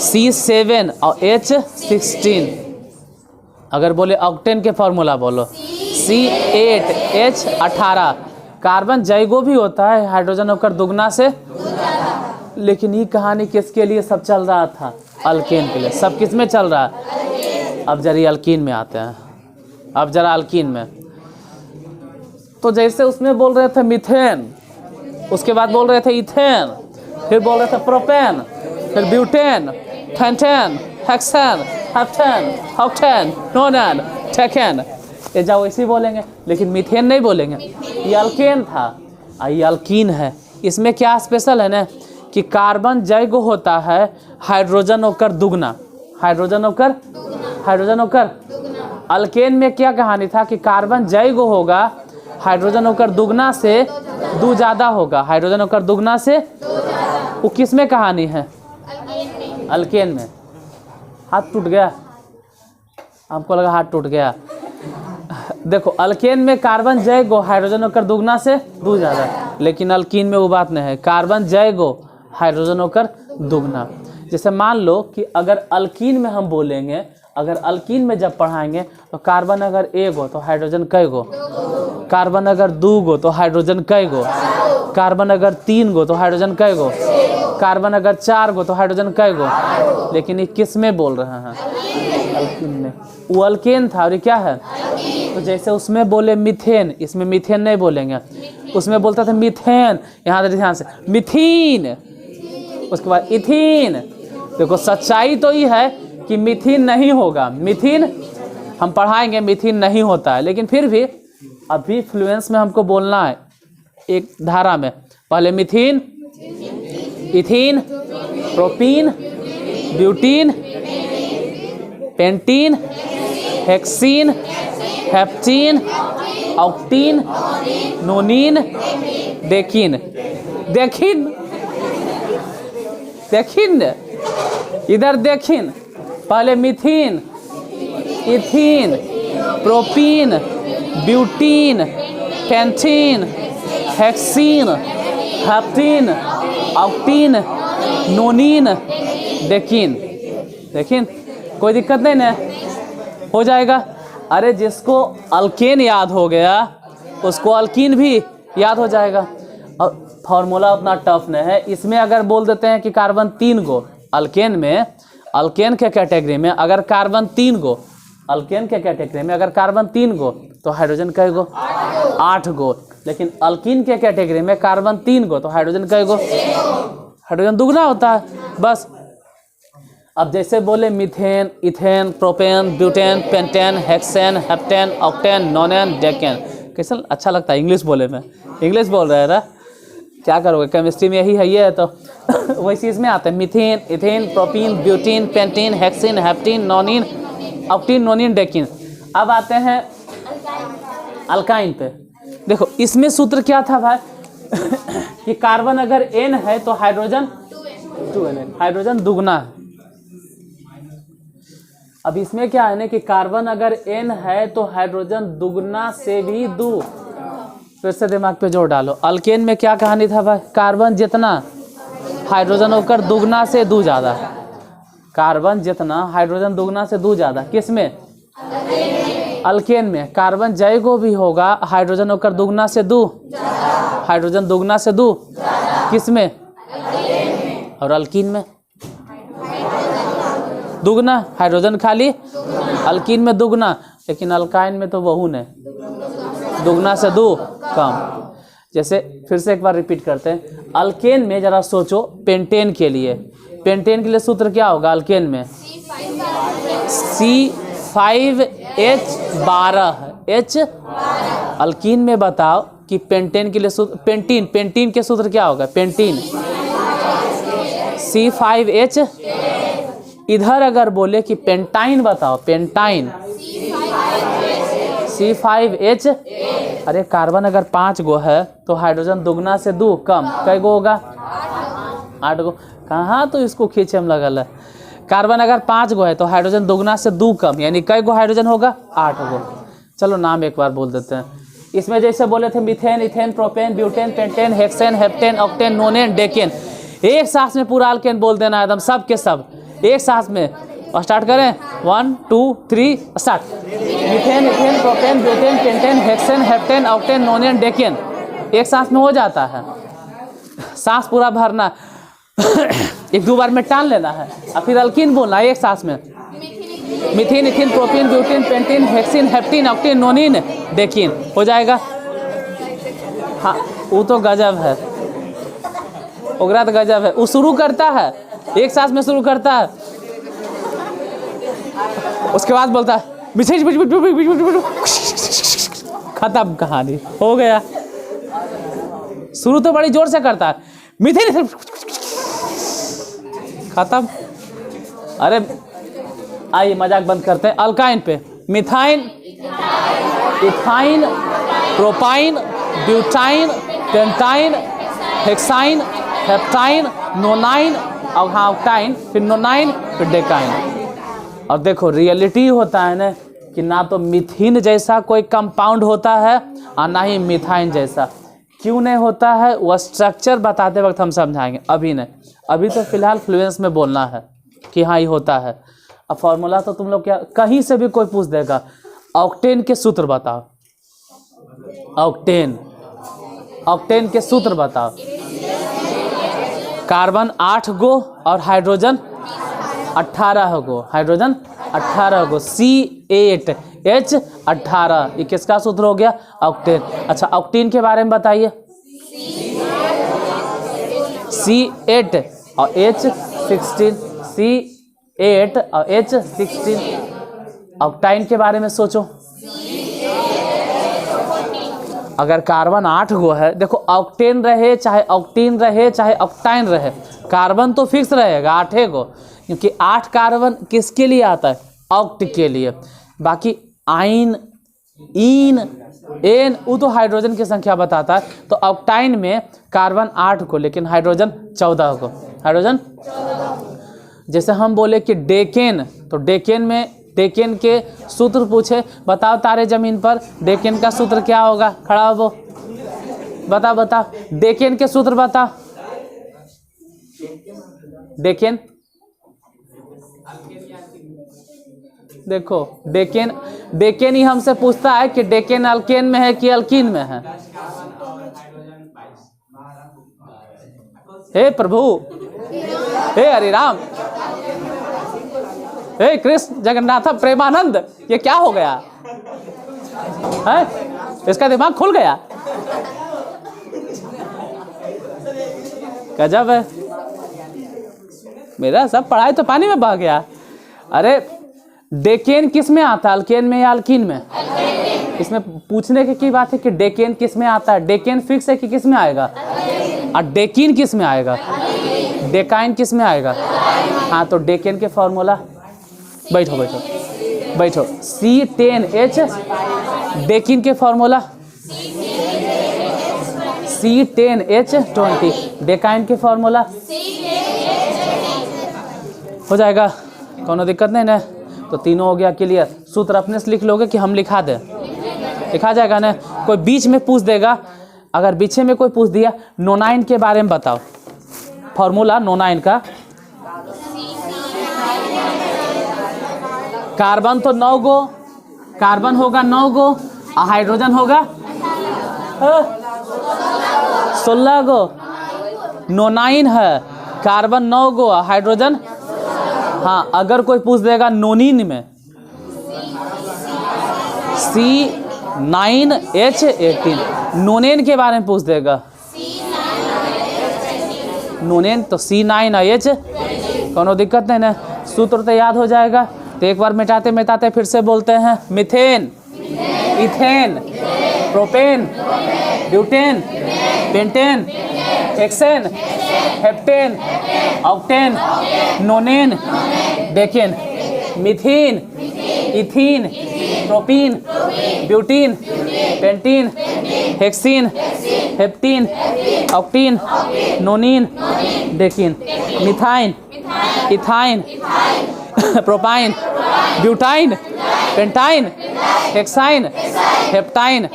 C7 और H16। अगर बोले ऑक्टेन के फॉर्मूला बोलो C8H18। कार्बन जैगो भी होता है, हाइड्रोजन होकर दुगना से, लेकिन ये कहानी किसके लिए सब चल रहा था, अल्केन के लिए। सब किस में चल रहा है, अब जरा अल्कीन में आते हैं। अब जरा अल्कीन में तो जैसे उसमें बोल रहे थे मीथेन, उसके बाद बोल रहे थे इथेन, फिर बोल रहे थे प्रोपेन, फिर butane, pentane, hexane, heptane, octane, नोनेन, taken, ये जाओ इसी बोलेंगे, लेकिन मीथेन नहीं बोलेंगे। ये अल्केन था और ये अल्कीन है। इसमें क्या स्पेशल है ना कि कार्बन जैग होता है, हाइड्रोजन होकर दुगना, हाइड्रोजन होकर अल्केन में क्या कहानी था कि कार्बन जैग होगा, हाइड्रोजन होकर दुगना से दो ज़्यादा होगा, हाइड्रोजन होकर दुगना से, वो किस में कहानी है? अल्केन में। हाथ टूट गया, आपको लगा हाथ टूट गया। देखो अल्केन में कार्बन जैग हो, हाइड्रोजन होकर दुगना से दो ज़्यादा, लेकिन अल्कीन में वो बात नहीं है, कार्बन जैग हो, हाइड्रोजन होकर दुगना। जैसे मान लो कि अगर अल्कीन में हम बोलेंगे, अगर अल्कीन में जब पढ़ाएंगे तो कार्बन अगर एक हो तो हाइड्रोजन कई गो, कार्बन अगर दो गो तो हाइड्रोजन कई गो, कार्बन अगर तीन गो तो हाइड्रोजन कई गो, कार्बन अगर चार गो तो हाइड्रोजन कई गो। लेकिन ये किस में बोल रहे हैं? अल्कीन में। वो अल्केन था और ये क्या है? तो जैसे उसमें बोले मीथेन, इसमें मीथेन नहीं बोलेंगे। उसमें बोलता था मीथेन, यहाँ से ध्यान से मिथीन, उसके बाद इथीन। देखो सच्चाई तो ये है कि मिथीन नहीं होगा, मिथीन हम पढ़ाएंगे, मिथीन नहीं होता है, लेकिन फिर भी अभी फ्लुएंस में हमको बोलना है एक धारा में। पहले methene, ethene, propene, butene, pentene, hexene, heptene, octene, nonene, decene. देखिन, देखिन, इधर देखिन। पहले methene, ethene, propene, butene, pentene, hexene, heptene, octene, nonene, decene. देखिन, कोई दिक्कत नहीं ना, हो जाएगा। अरे जिसको अल्केन याद हो गया उसको अल्कीन भी याद हो जाएगा। और फार्मूला उतना टफ नहीं है। इसमें अगर बोल देते हैं कि कार्बन तीन गो, अल्केन में, अल्केन के कैटेगरी में अगर कार्बन तीन गो, अल्केन के कैटेगरी में अगर कार्बन तीन गो तो हाइड्रोजन कै गो? 8 गो। लेकिन अल्कीन के कैटेगरी में कार्बन तीन गो तो हाइड्रोजन कै गो? हाइड्रोजन दुगना होता है बस। अब जैसे बोले methane, ethane, propane, butane, pentane, hexane, heptane, octane, nonane, decane. कैसा अच्छा लगता है इंग्लिश बोले में, इंग्लिश बोल रहे हैं ना, क्या करोगे, केमिस्ट्री में यही है ये है। तो वैसे इसमें आते हैं methane, ethane, propene, butene, pentene, hexene, heptene, nonene, octene, nonene, decene. अब आते हैं अल्काइन पे। देखो इसमें सूत्र क्या था भाई कि कार्बन अगर एन है तो हाइड्रोजन 2n, हाइड्रोजन दुगना है। अब इसमें क्या है ना कि कार्बन अगर n है तो हाइड्रोजन दुगना से भी दो। फिर से दिमाग पे जोर डालो। अल्केन में क्या कहानी था भाई? कार्बन जितना हाइड्रोजन होकर दुगना से दो ज़्यादा, कार्बन जितना हाइड्रोजन दुगना से दो ज़्यादा। किस में? अल्केन में। कार्बन जैगो भी होगा, हाइड्रोजन होकर दुगना से दो, हाइड्रोजन दुगना से दो। किस में? और अल्कीन में दुगना, हाइड्रोजन खाली, अल्कीन में दुगना, लेकिन अल्काइन में तो बहुन है, दुगना से दो कम। जैसे फिर से एक बार रिपीट करते हैं। अल्केन में जरा सोचो, पेंटेन के लिए, पेंटेन के लिए सूत्र क्या होगा अल्केन में? C5H12H। अल्कीन में बताओ कि पेंटेन के लिए सूत्र, पेंटीन, पेंटीन के सूत्र क्या होगा? Pentene C5H। इधर अगर बोले कि पेंटाइन बताओ, पेंटाइन C5H। अरे कार्बन अगर 5 गो है तो हाइड्रोजन दुगना से दो कम, कै गो होगा? 8 गो। कहाँ तो इसको खींचे हम लगल है। कार्बन अगर 5 गो है तो हाइड्रोजन दुगना से दो कम, यानी कै गो हाइड्रोजन होगा? 8 गो। चलो नाम एक बार बोल देते हैं। इसमें जैसे बोले थे methane, ethane, propane, butane, pentane, hexane, heptane, octane, nonane, decane. एक सांस में पूरा अल्केन बोल देना एकदम, सब के सब एक सांस में। और स्टार्ट करें, 1 2 3 start. Methane, ethane, propane, butane, pentane, hexane, heptane, octane, nonane, decane. एक सांस में हो जाता है, सांस पूरा भरना एक दो बार में टान लेना है और फिर अल्कीन बोलना है एक सांस में। Methane, ethane, propane, butane, pentane, hexane, heptane, octane, nonane, decane. हो जाएगा। हाँ वो तो गजब है, ओकरा तो गजब है। वो शुरू करता है एक सांस में शुरू करता है, उसके बाद बोलता है खत्म कहानी हो गया। शुरू तो बड़ी जोर से करता है, मिथेन खत्म। अरे आइए मजाक बंद करते हैं। अल्काइन पे methyne, ethyne, propyne, butyne, pentyne, hexyne, heptyne, nonyne और हाँ ऑक्टाइन, फिर नोनाइन, फिर डेकाइन। और देखो रियलिटी होता है ना कि ना तो मिथीन जैसा कोई कंपाउंड होता है और ना ही मिथाइन जैसा। क्यों नहीं होता है वह स्ट्रक्चर बताते वक्त हम समझाएंगे, अभी नहीं। अभी तो फिलहाल फ्लुएंस में बोलना है कि हाँ ये होता है। अब फॉर्मूला तो तुम लोग क्या कहीं से भी कोई पूछ देगा, ऑक्टेन के सूत्र बताओ, ऑक्टेन, ऑक्टेन के सूत्र बताओ। कार्बन 8 गो और हाइड्रोजन 18 गो, हाइड्रोजन 18 गो, C8H18, ये किसका सूत्र हो गया? ऑक्टेन। अच्छा ऑक्टेन के बारे में बताइए। C8 और H16, C8 और H16। ऑक्टाइन के बारे में सोचो, अगर कार्बन 8 गो है, देखो ऑक्टेन रहे चाहे ऑक्टीन रहे चाहे ऑक्टाइन रहे, कार्बन तो फिक्स रहेगा 8 गो, क्योंकि 8 कार्बन किसके लिए आता है? ऑक्ट के लिए। बाकी आइन, इन, एन वो तो हाइड्रोजन की संख्या बताता है। तो ऑक्टाइन में कार्बन 8 को लेकिन हाइड्रोजन 14 को, हाइड्रोजन। जैसे हम बोले कि डेकेन, तो डेकेन में डेकेन के सूत्र पूछे, बताओ तारे जमीन पर डेकेन का सूत्र क्या होगा? खड़ा हो, बता बता डेकेन के सूत्र बता। डेकेन देखो, डेकेन, डेकेन ही हमसे पूछता है कि डेकेन अल्केन में है कि अल्कीन में है। हे प्रभु, हे हरि राम, हे कृष्ण जगन्नाथ प्रेमानंद, ये क्या हो गया है? इसका दिमाग खुल गया, गजब है। मेरा सब पढ़ाई तो पानी में बह गया। अरे डेकेन किस में आता है, अल्केन में या अल्कीन में? इसमें पूछने की बात है कि डेकेन किस में आता है। डेकेन फिक्स है कि किस में आएगा, और डेकीन किस में आएगा, डेकाइन किस में आएगा? हाँ तो डेकेन के फॉर्मूला, बैठो बैठो बैठो, C10H। डेकीन के फॉर्मूला C10H20। डेकाइन के फॉर्मूला हो जाएगा, कोनो दिक्कत नहीं ना? तो तीनों हो गया क्लियर। सूत्र अपने से लिख लोगे कि हम लिखा दें? लिखा जाएगा ना। कोई बीच में पूछ देगा, अगर बीचे में कोई पूछ दिया नोनाइन के बारे में बताओ, फॉर्मूला नोनाइन का। कार्बन तो 9 गो, कार्बन होगा 9 गो और हाइड्रोजन होगा 16 गो। नोनाइन है, कार्बन 9 गो और हाइड्रोजन। हाँ अगर कोई पूछ देगा नोनिन में, C9H18, नोनेन के बारे में पूछ देगा, नोनेन तो C9H, कोनो दिक्कत नहीं ना? सूत्र तो याद हो जाएगा। तो एक बार मिटाते मिटाते फिर से बोलते हैं। Methane, ethane, propane, butane, pentane, hexane, heptane, octane, nonane, decane. Methene, ethene, propene, butene, pentene, hexene, heptene, octene, nonene, decene. Methyne, ethyne, propyne, butyne, pentyne, hexyne, heptyne,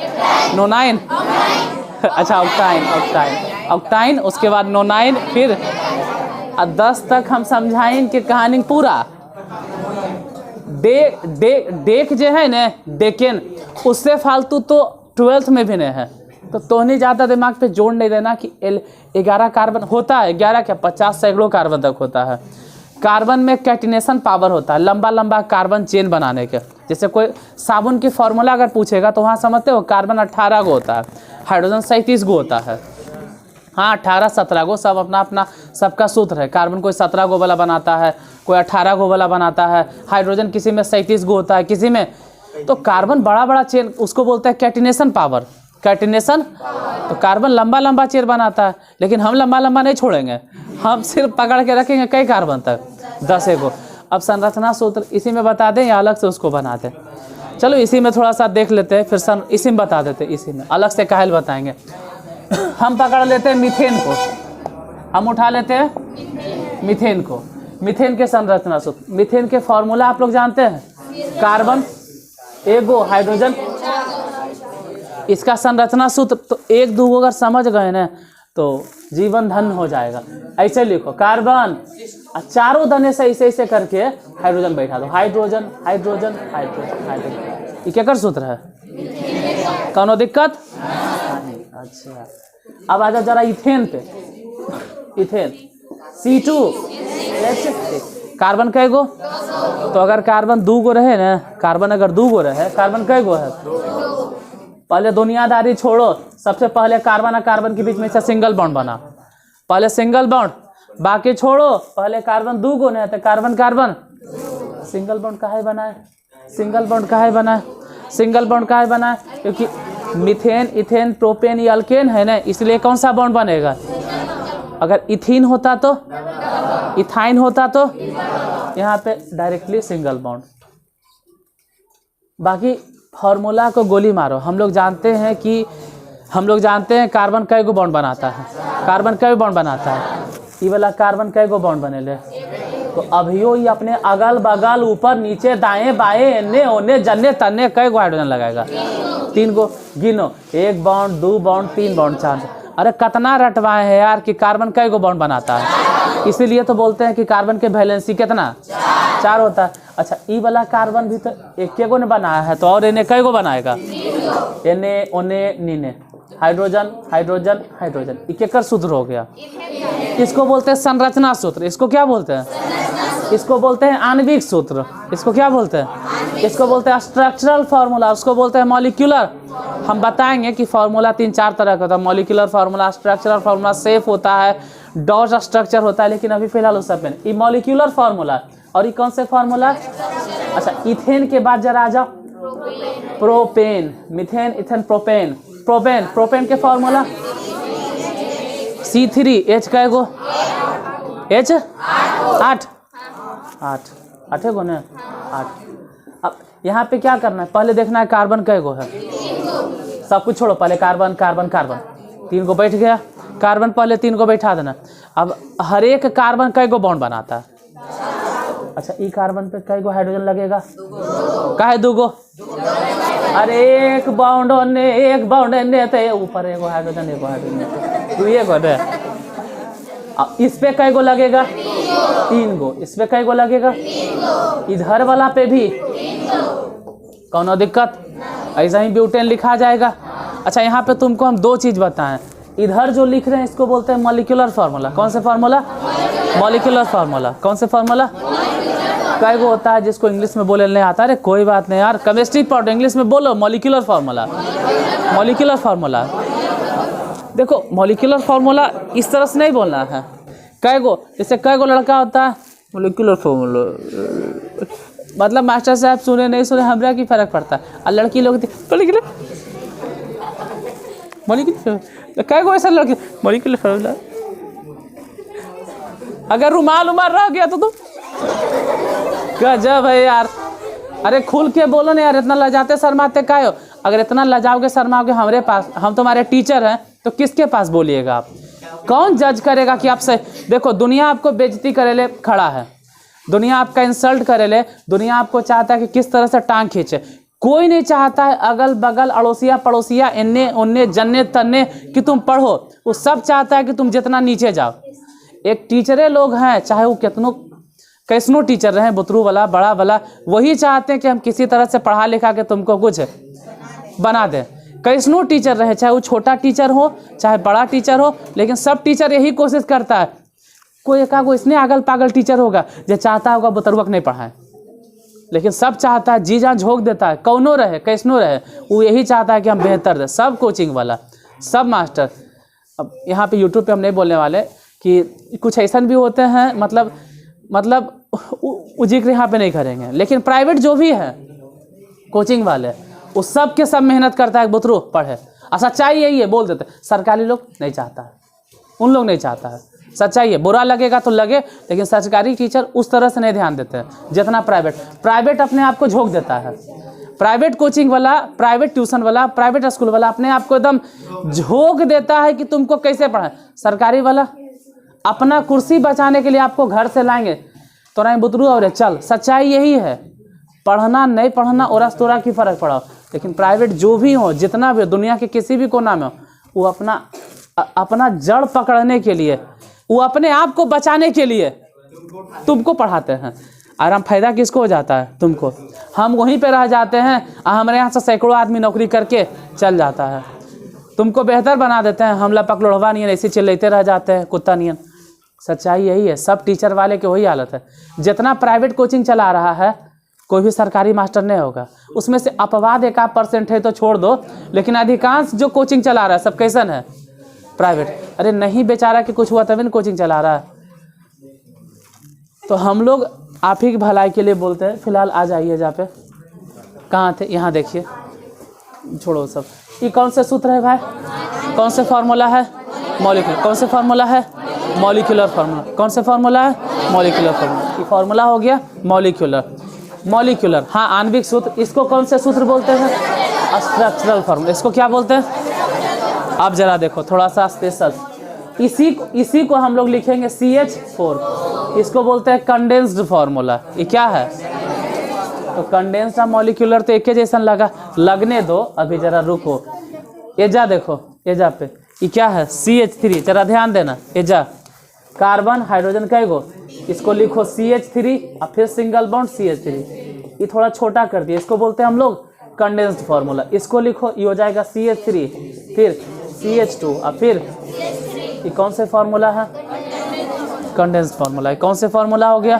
nonyne. अच्छा ऑक्टाइन, ऑक्टाइन, ऑक्टाइन, उसके बाद नोनाइन, फिर 10 तक हम समझाएं कि कहानी पूरा। डेक जो है ना, डेकेन, उससे फालतू तो 12th में भी नहीं है। तो नहीं ज़्यादा दिमाग पे जोड़ नहीं देना कि 11 कार्बन होता है, 11 क्या 50 सैकड़ों कार्बन तक होता है। कार्बन में कैटिनेशन पावर होता है, लंबा लंबा कार्बन चेन बनाने के। जैसे कोई साबुन की फार्मूला अगर पूछेगा तो वहाँ समझते हो कार्बन 18 गो होता है, हाइड्रोजन 37 गो होता है। हाँ 18-17 गो, सब अपना अपना सबका सूत्र है। कार्बन कोई 17 गो वाला बनाता है, कोई 18 गो वाला बनाता है। हाइड्रोजन किसी में 37 गो होता है, किसी में। तो कार्बन बड़ा बड़ा चेन, उसको बोलते हैं कैटिनेशन पावर। कैटिनेशन, तो कार्बन लंबा लंबा चेन बनाता है, लेकिन हम लंबा लंबा नहीं छोड़ेंगे, हम सिर्फ पकड़ के रखेंगे कई कार्बन तक, 10 गो। अब संरचना सूत्र इसी में बता दें या अलग से उसको बना दें? चलो इसी में थोड़ा सा देख लेते हैं, फिर इसी में बता देते हैं। इसी में अलग से काहे बताएंगे। हम पकड़ लेते हैं मीथेन को, हम उठा लेते हैं मीथेन को। मीथेन के संरचना सूत्र, मीथेन के फॉर्मूला आप लोग जानते हैं, कार्बन एगो हाइड्रोजन। इसका संरचना सूत्र तो 1-2 अगर समझ गए ना तो जीवन धन्य हो जाएगा। ऐसे लिखो कार्बन, चारों धने से ऐसे ऐसे करके हाइड्रोजन बैठा दो, हाइड्रोजन हाइड्रोजन हाइड्रोजन हाइड्रोजन। ये क्या कर सूत्र है? कौनो दिक्कत? अच्छा, अब आ जाओ जरा इथेन पे। इथेन C2H, कार्बन कै गो? तो अगर कार्बन 2 गो रहे ना, कार्बन अगर 2 गो रहे, कार्बन कै गो है? पहले दुनियादारी छोड़ो, सबसे पहले कार्बन और कार्बन के बीच में से सिंगल बॉन्ड बना, पहले सिंगल बॉन्ड, बाकी छोड़ो। पहले कार्बन 2 गो नहीं, तो कार्बन कार्बन सिंगल बॉन्ड काहे बना है? सिंगल बॉन्ड काहे बना है? सिंगल बॉन्ड काहे बना है? क्योंकि मीथेन, इथेन, प्रोपेन ये अल्केन है ना, इसलिए कौन सा बॉन्ड बनेगा? अगर इथीन होता तो, इथाइन होता तो यहाँ पे डायरेक्टली सिंगल बॉन्ड। बाकी फॉर्मूला को गोली मारो। हम लोग जानते हैं कि कार्बन कई गो बॉन्ड बनाता है, कार्बन कई बॉन्ड बनाता है, ये वाला कार्बन कई गो बॉन्ड बनेले। तो अभियो ये अपने अगल बगल ऊपर नीचे दाएं बाएं एने ओने जन्ने तन्ने कई गो हाइड्रोजन लगाएगा? 3 गो। गिनो, 1 बॉन्ड 2 बॉन्ड 3 बॉन्ड 4। अरे कितना रटवाए हैं यार कि कार्बन कई गो बॉन्ड बनाता है, इसीलिए तो बोलते हैं कि कार्बन के वैलेंसी कितना? 4 होता है। अच्छा, ई वाला कार्बन भी तो 1 गो ने बनाया है, तो और इन्हें कई गो बनाएगा? एने ओने नीने, हाइड्रोजन हाइड्रोजन हाइड्रोजन। ये कर सूत्र हो गया। इसको बोलते हैं संरचना सूत्र। इसको क्या बोलते हैं? इसको बोलते हैं आणविक सूत्र। इसको क्या बोलते हैं? इसको बोलते हैं स्ट्रक्चरल फार्मूला। उसको बोलते हैं मॉलिक्यूलर। हम बताएंगे कि फार्मूला 3-4 तरह का होता है। Molecular formula, structural formula, safe होता है, डॉट स्ट्रक्चर होता है, लेकिन अभी फिलहाल उस सब में ये मॉलिक्यूलर फार्मूला। और ये कौन से फार्मूला? अच्छा, इथेन के बाद जरा आ जाओ propane, methane, ethane, propane. Propane, propane के फार्मूला C3H कै गो? H 8 गो ना, 8। अब यहाँ पे क्या करना है? पहले देखना है कार्बन कै गो है, सब कुछ छोड़ो, पहले कार्बन कार्बन कार्बन 3 गो बैठ गया। कार्बन पहले 3 गो बैठा देना। अब हर एक कार्बन कै गो बॉन्ड बनाता है? अच्छा, ई कार्बन पे कै गो हाइड्रोजन लगेगा? काहे 2 गो? अरे 1 बॉन्ड ने 1 बॉन्ड ने, तो ऊपर 1 हाइड्रोजन 1 हाइड्रोजन 2 गो दे। अब इस पे कै गो लगेगा? 3 गो। इस पे कै गो लगेगा? इधर वाला पे भी। कौनो दिक्कत? ऐसा ही ब्यूटेन लिखा जाएगा। अच्छा, यहाँ पे तुमको हम 2 चीज़ बताएं। इधर जो लिख रहे हैं इसको बोलते हैं मॉलिक्यूलर फार्मूला। कौन से फार्मूला? Molecular formula. कौन से फार्मूला? कै गो होता है जिसको इंग्लिश में बोले नहीं आता? अरे कोई बात नहीं यार, केमिस्ट्री पढ़ो, इंग्लिश में बोलो मॉलिक्यूलर फार्मूला। मॉलिक्यूलर फार्मूला देखो, मॉलिक्यूलर फार्मूला इस तरह से नहीं बोलना है। कै गो, जैसे कै गो लड़का होता है, मॉलिक्यूलर फार्मूला मतलब मास्टर साहब सुने नहीं सुने हमरा की फर्क पड़ता है। और लड़की लोग मॉलिक्यूलर कै गो ऐसा लड़की मॉलिक्यूलर फार्मूला। अगर रुमाल उमाल रह गया तो तुम गजब है यार। अरे खुल के बोलो ना यार, इतना लजाते शर्माते काहे हो? अगर इतना लजाओगे शर्माओगे हमारे पास, हम तुम्हारे टीचर हैं, तो किसके पास बोलिएगा आप? कौन जज करेगा कि आपसे? देखो, दुनिया आपको बेइज्जती करे ले खड़ा है, दुनिया आपका इंसल्ट करे ले, दुनिया आपको चाहता है कि किस तरह से टांग खींचे। कोई नहीं चाहता है अगल बगल अड़ोसिया पड़ोसिया इन्ने उन्ने जन्ने तन्ने कि तुम पढ़ो। वो सब चाहता है कि तुम जितना नीचे जाओ। एक टीचरे लोग हैं, चाहे वो कितनों कैसनो टीचर रहे, बुतरू वाला बड़ा वाला, वही चाहते हैं कि हम किसी तरह से पढ़ा लिखा के तुमको कुछ बना दें। कैसनो टीचर रहे, चाहे वो छोटा टीचर हो चाहे बड़ा टीचर हो, लेकिन सब टीचर यही कोशिश करता है। कोई एका को इसने अगल पागल टीचर होगा जो चाहता होगा बुतरुआ नहीं पढ़ाए, लेकिन सब चाहता है, जी जान झोंक देता है, कौनो रहे कैसनो रहे, वो यही चाहता है कि हम बेहतर दें। सब कोचिंग वाला सब मास्टर। अब यहाँ पे यूट्यूब पे हम नहीं बोलने वाले कि कुछ ऐसा भी होते हैं, मतलब वो जिक्र यहाँ पे नहीं करेंगे, लेकिन प्राइवेट जो भी है कोचिंग वाले वो सब के सब मेहनत करता है बुतरू पढ़े, और सच्चाई यही है, बोल देते। सरकारी लोग नहीं चाहता है, उन लोग नहीं चाहता है, सच्चाई है। बुरा लगेगा तो लगे, लेकिन सरकारी टीचर उस तरह से नहीं ध्यान देते हैं जितना प्राइवेट अपने आप को झोंक देता है। प्राइवेट कोचिंग वाला, प्राइवेट ट्यूशन वाला, प्राइवेट स्कूल वाला अपने आप को एकदम झोंक देता है कि तुमको कैसे पढ़ाएं। सरकारी वाला अपना कुर्सी बचाने के लिए आपको घर से लाएंगे, तो नहीं बुतरू और चल। सच्चाई यही है, पढ़ना नहीं पढ़ना और तोरा की फ़र्क पड़ा। लेकिन प्राइवेट जो भी हो, जितना भी हो, दुनिया के किसी भी कोना में हो, वो अपना जड़ पकड़ने के लिए, वो अपने आप को बचाने के लिए तुमको पढ़ाते हैं। आराम फायदा किसको हो जाता है? तुमको। हम वहीं पे रह जाते हैं, हमारे यहाँ से सैकड़ों आदमी नौकरी करके चल जाता है। तुमको बेहतर बना देते हैं, हम लपक लोढ़वा नियन ऐसे चिल्लाते रह जाते हैं कुत्ता नियन। सच्चाई यही है, सब टीचर वाले की वही हालत है। जितना प्राइवेट कोचिंग चला रहा है, कोई भी सरकारी मास्टर नहीं होगा। उसमें से अपवाद 1% है तो छोड़ दो, लेकिन अधिकांश जो कोचिंग चला रहा है सब कैसन है? प्राइवेट। अरे नहीं बेचारा कि कुछ हुआ तभी न कोचिंग चला रहा है। तो हम लोग आप ही की भलाई के लिए बोलते हैं। फिलहाल आ जाइए जहाँ पे, कहाँ थे? यहाँ देखिए, छोड़ो सब। ये कौन से सूत्र है भाई? कौन से फार्मूला है? मॉलिक्यूलर। कौन से फार्मूला है? Molecular formula. कौन से फार्मूला है? Molecular formula. ये फार्मूला हो गया मॉलिक्यूलर। हाँ, आणविक सूत्र। इसको कौन से सूत्र बोलते हैं? Structural formula. इसको क्या बोलते हैं? अब जरा देखो, थोड़ा सा स्पेशल। इसी को हम लोग लिखेंगे CH4। इसको बोलते हैं कंडेंस्ड फार्मूला। ये क्या है? तो कंडेंस्ड और मॉलिक्यूलर तो एक ही जैसा लगने दो। अभी जरा रुको, एजा देखो, एजा पे ये क्या है? CH3। जरा ध्यान देना, एजा कार्बन हाइड्रोजन कई गो, इसको लिखो CH3 और फिर सिंगल बॉन्ड CH3। ये थोड़ा छोटा कर दिया, इसको बोलते हैं हम लोग कंडेंस्ड फार्मूला। इसको लिखो, ये हो जाएगा CH3 फिर CH2 और फिर ये कौन से फार्मूला है? Condensed formula. कौन से फार्मूला हो गया?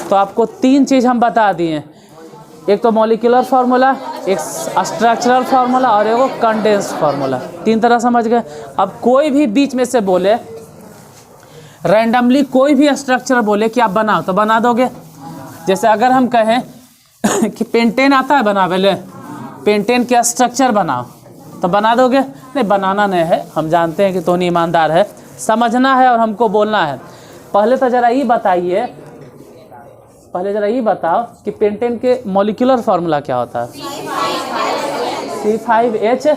तो आपको 3 चीज़ हम बता दिए, एक तो मॉलिक्यूलर फार्मूला, एक स्ट्रक्चरल फार्मूला और एक कंडेंस्ड फार्मूला। 3 तरह समझ गए। अब कोई भी बीच में से बोले, रैंडमली कोई भी स्ट्रक्चर बोले कि आप बनाओ, तो बना दोगे। जैसे अगर हम कहें कि पेंटेन आता है बनावे ले, पेंटेन के स्ट्रक्चर बनाओ, तो बना दोगे? नहीं, बनाना नहीं है, हम जानते हैं कि तो नहीं ईमानदार है, समझना है और हमको बोलना है। पहले तो जरा ये बताइए, पहले जरा ये बताओ कि पेंटेन के मॉलिक्यूलर फार्मूला क्या होता है? C5H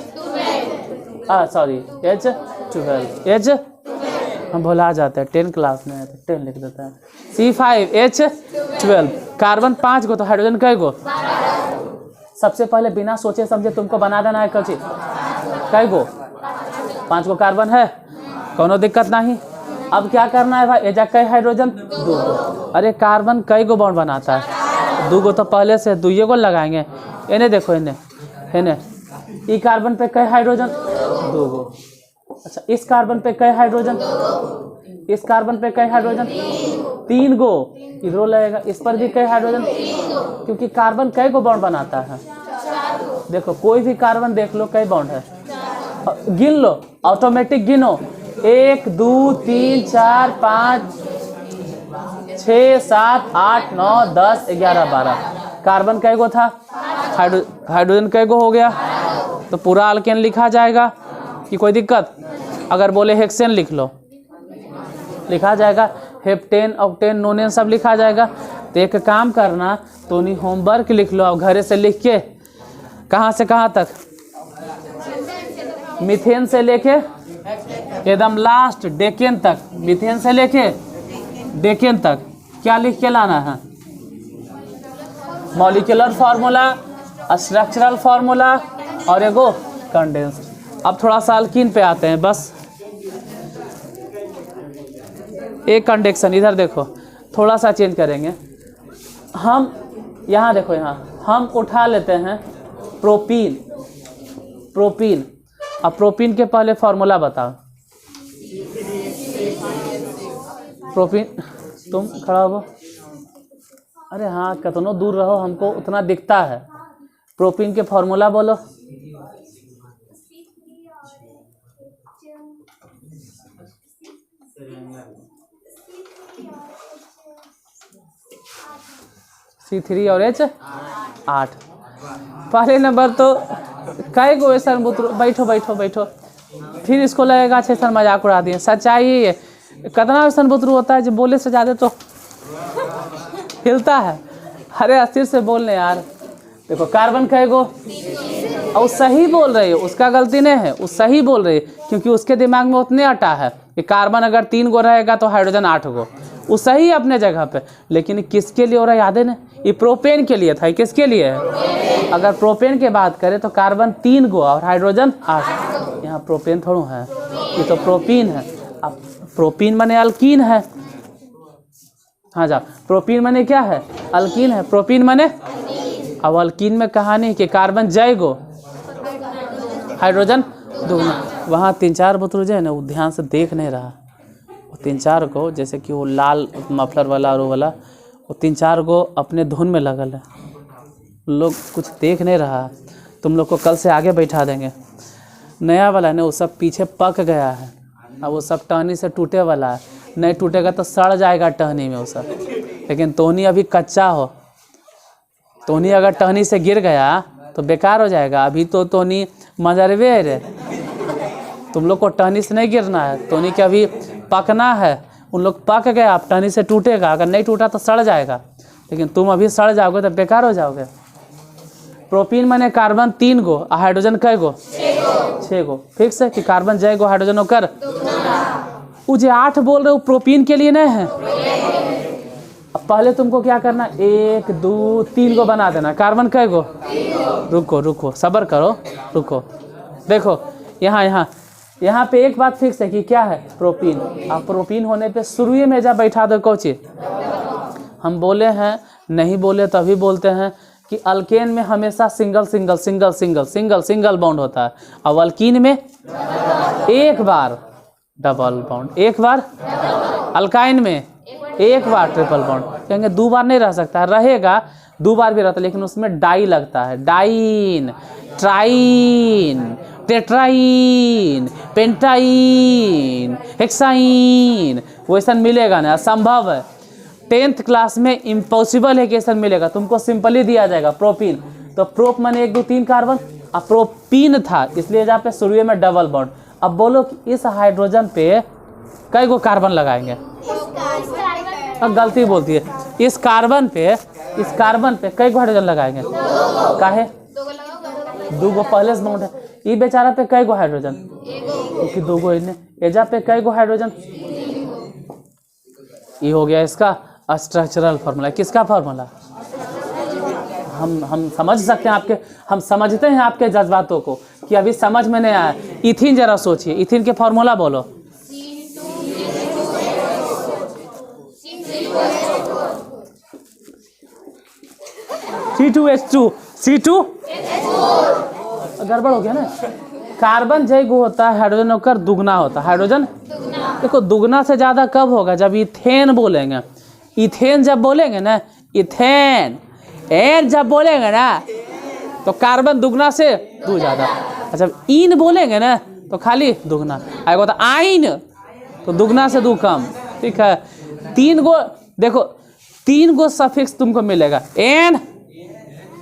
H12 हम भुला जाते हैं, 10 क्लास में है तो 10 लिख देते हैं। C5H12 कार्बन 5 गो, तो हाइड्रोजन कई गो? सबसे पहले बिना सोचे समझे तुमको बना देना है कची कई गो? 5 गो कार्बन है, कोनो दिक्कत नहीं। अब क्या करना है भाई? एजा कई हाइड्रोजन? 2 गो। अरे कार्बन कई गो बॉन्ड बनाता है? 2 गो तो पहले से 2 गो लगाएंगे। इन्हें देखो, इन्हें ई कार्बन पे कई हाइड्रोजन? 2 गो। अच्छा, इस कार्बन पे कई हाइड्रोजन? इस कार्बन पे कई हाइड्रोजन? 3 गो। इधर लगेगा, इस पर भी कई हाइड्रोजन, क्योंकि कार्बन कई गो बॉन्ड बनाता है? देखो, कोई भी कार्बन देख लो, कई बॉन्ड है? गिन लो, ऑटोमेटिक गिनो। 1 2 3 4 5 6 7 8 9 10 11 12। कार्बन कई गो था? हाइड्रोजन कई गो हो गया? तो पूरा अल्केन लिखा जाएगा कि कोई दिक्कत? अगर बोले हेक्सेन लिख लो, लिखा जाएगा। हेप्टेन, ऑक्टेन, नोनेन सब लिखा जाएगा। तो एक काम करना, तो नहीं होमवर्क लिख लो, अब घरे से लिख के, कहाँ से कहाँ तक? मीथेन से लेके एकदम लास्ट डेकेन तक, मीथेन से लेके डेकेन तक क्या लिख के लाना है? मॉलिक्यूलर फार्मूला, स्ट्रक्चरल फार्मूला और एगो कंडेंस्ड। अब थोड़ा सा अल्कीन पे आते हैं। बस एक कंडक्शन, इधर देखो, थोड़ा सा चेंज करेंगे हम। यहाँ देखो, यहाँ हम उठा लेते हैं प्रोपीन। अब प्रोपीन के पहले फार्मूला बताओ। प्रोपीन, तुम खड़ा हो। अरे हाँ, कितना दूर रहो, हमको उतना दिखता है। प्रोपीन के फार्मूला बोलो। C3 और H 8। पहले नंबर तो कई गो ऐसा बैठो बैठो बैठो, फिर इसको लगेगा अच्छे सर मजाक उड़ा दिए। सच्चाई ही है, कितना ऐसा बुतरू होता है जो बोले से ज़्यादा तो हिलता है। अरे अस्थिर से बोलने यार। देखो कार्बन कई गो, और सही बोल रही है, उसका गलती नहीं है, वो सही बोल रही है, क्योंकि उसके दिमाग में उतने अटा है कि कार्बन अगर 3 गो रहेगा तो हाइड्रोजन 8 गो, वो सही है अपने जगह पे। लेकिन किसके लिए हो रहा है याद है ना, ये प्रोपेन के लिए था। ये किसके लिए है? अगर प्रोपेन की बात करें तो कार्बन 3 गो और हाइड्रोजन 8। यहाँ प्रोपेन थोड़ा है, ये तो प्रोपीन है। अब प्रोपीन माने अल्कीन है। हाँ जा, प्रोपीन माने क्या है? अल्कीन है। प्रोपीन माने, अब अल्कीन में कहानी कि कार्बन जय गो, हाइड्रोजन दुगना। वहाँ 3-4 बुतरू जो है ना, वो ध्यान से देख नहीं रहा। वो 3-4 को, जैसे कि वो लाल मफलर वाला और वो वाला, वो 3-4 को अपने धुन में लगल है। लोग कुछ देख नहीं रहा। तुम लोग को कल से आगे बैठा देंगे। नया वाला ने वो सब पीछे पक गया है, अब वो सब टहनी से टूटे वाला है। नहीं टूटेगा तो सड़ जाएगा टहनी में वो सब। लेकिन टहनी अभी कच्चा हो, टहनी अगर टहनी से गिर गया तो बेकार हो जाएगा। अभी तो टहनी मजरवे है रे। तुम लोग को टहनी से नहीं गिरना है, टहनी के अभी पकना है। उन लोग पक गए, आप टहनी से टूटेगा, अगर नहीं टूटा तो सड़ जाएगा। लेकिन तुम अभी सड़ जाओगे तो बेकार हो जाओगे। प्रोपीन माने कार्बन 3 गो और हाइड्रोजन कै गो? 6 गो। फिक्स है कि कार्बन जय गो हाइड्रोजन होकर। वो जो 8 बोल रहे हो प्रोपीन के लिए नहीं है। अब पहले तुमको क्या करना, 1 2 3 गो बना देना। कार्बन कै गो? रुको रुको सब्र करो, रुको। देखो यहाँ पे एक बात फिक्स है कि क्या है, प्रोपीन। अब प्रोपीन होने पे शुरू में जब बैठा दो कोची, हम बोले हैं नहीं बोले तभी बोलते हैं कि अल्केन में हमेशा single single single single single single bond होता है, और अल्कीन में एक बार डबल बॉन्ड, एक बार। अल्काइन में एक बार ट्रिपल बॉन्ड। कहेंगे 2 बार नहीं रह सकता, रहेगा 2 बार भी रहता, लेकिन उसमें डाई लगता है। डाइन, ट्राइन, टेट्राइन, पेंटाइन, हेक्साइन, वैसा मिलेगा ना, असंभव है। 10th क्लास में इम्पॉसिबल है कि ऐसा मिलेगा। तुमको सिंपली दिया जाएगा प्रोपीन, तो प्रोप माने 1 2 3 कार्बन, अब प्रोपीन था इसलिए जहाँ पे शुरू में डबल बॉन्ड। अब बोलो कि इस हाइड्रोजन पे कई गो कार्बन लगाएंगे? अब गलती बोलती है। इस कार्बन पे कई गो हाइड्रोजन लगाएंगे? काहे? 2 गो पहले से बॉन्ड है। ये बेचारा पे कई गो हाइड्रोजन? क्योंकि 2 गो इन्हें। एजा पे कई गो हाइड्रोजन? ये हो गया इसका स्ट्रक्चरल फार्मूला। किसका फार्मूला? हम समझ सकते हैं आपके, हम समझते हैं आपके जज्बातों को कि अभी समझ में नहीं आया। इथिन जरा सोचिए, इथिन के फार्मूला बोलो। C2H2, C2 गड़बड़ हो गया ना। कार्बन जय गो होता है, हाइड्रोजन होकर दुगना होता है। हाइड्रोजन देखो दुगना से ज़्यादा कब होगा? जब इथेन बोलेंगे। इथेन जब बोलेंगे ना, इथेन एन जब बोलेंगे ना, तो कार्बन दुगना से 2 ज़्यादा। अच्छा इन बोलेंगे ना तो खाली दुगना आएगा, तो आइन तो दुगना से 2 कम। ठीक है, 3 गो देखो, 3 गो सफिक्स तुमको मिलेगा, एन,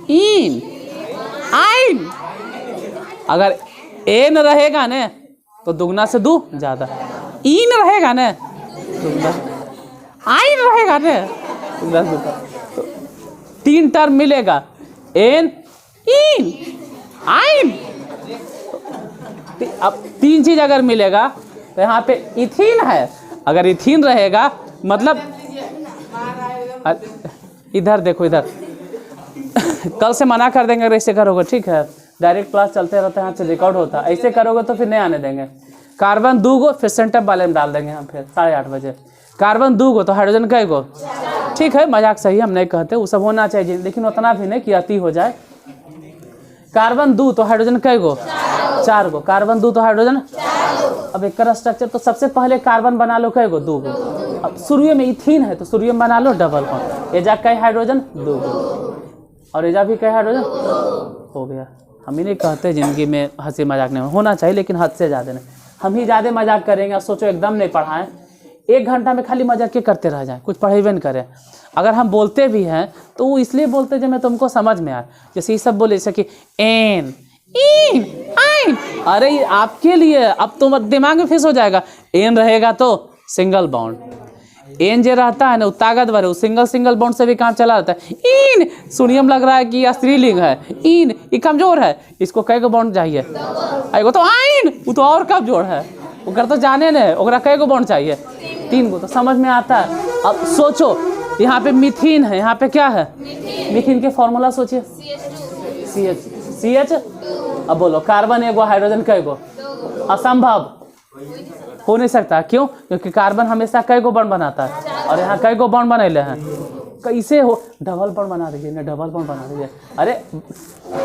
इन, आइन। अगर एन रहेगा ना तो दुगना से 2 ज़्यादा, इन रहेगा ना दुगना, आइन रहेगा ना दुगना से 2। तो 3 टर्म मिलेगा, एन, इन, आइन। अब 3 चीज़ अगर मिलेगा तो यहाँ पे इथिन है। अगर इथिन रहेगा मतलब इधर देखो, इधर कल से मना कर देंगे अगर ऐसे करोगे। ठीक है, डायरेक्ट क्लास चलते रहते हैं, यहाँ से रिकॉर्ड होता है। ऐसे करोगे तो फिर नहीं आने देंगे। कार्बन 2 गो, फिर सेंटर वाले में डाल देंगे हम फिर 8:30 बजे। कार्बन 2 गो तो हाइड्रोजन कई गो? ठीक है, मजाक सही, हम नहीं कहते, वो सब होना चाहिए, लेकिन उतना भी नहीं कि अति हो जाए। कार्बन 2 तो हाइड्रोजन कई गो? 4 गो। कार्बन 2 तो हाइड्रोजन। अब एक स्ट्रक्चर तो सबसे पहले कार्बन बना लो कई गो? 2 गो। अब शुरू में इथिन है तो शुरू में बना लो डबल बॉन्ड। एजा कई हाइड्रोजन? 2 गो। और एजा भी कई हाइड्रोजन? हो गया। हम ही नहीं कहते जिंदगी में हंसी मजाक नहीं होना चाहिए, लेकिन हद से ज़्यादा नहीं। हम ही ज़्यादा मजाक करेंगे, सोचो एकदम नहीं पढ़ाएं, 1 घंटा में खाली मजाक के करते रह जाएं, कुछ पढ़ेबे नहीं करें। अगर हम बोलते भी हैं तो वो इसलिए बोलते हैं जब मैं तुमको समझ में आए। जैसे ये सब बोले, जैसे कि एन इन आइन, अरे ये आपके लिए, अब तुम दिमाग में फिक्स हो जाएगा। एन रहेगा तो सिंगल बाउंड, एन जो रहता है ना वो ताकतवर है, वो सिंगल बाउंड से भी काम चला जाता है। इन सुनिए लग रहा है कि यह स्त्रीलिंग है, इन ये कमजोर है, इसको कई गो बाउंड चाहिए, एगो तो आइन वो तो और कमजोर है, ओकर तो जाने ने ओकरा कई गो बाउंड चाहिए, 3 गो, तो समझ में आता है। अब सोचो यहाँ पे मीथीन है, यहाँ पे क्या है मीथीन के फॉर्मूला सोचिए, CH। अब बोलो कार्बन एगो हाइड्रोजन कई गो, असंभव, हो नहीं सकता। क्यों? क्योंकि कार्बन हमेशा कई गो बॉन्ड बनाता है, और यहाँ कई गो बॉन्ड बनैले हैं, कैसे हो, डबल बॉन्ड बना दीजिए ना, डबल बॉन्ड बना दीजिए। अरे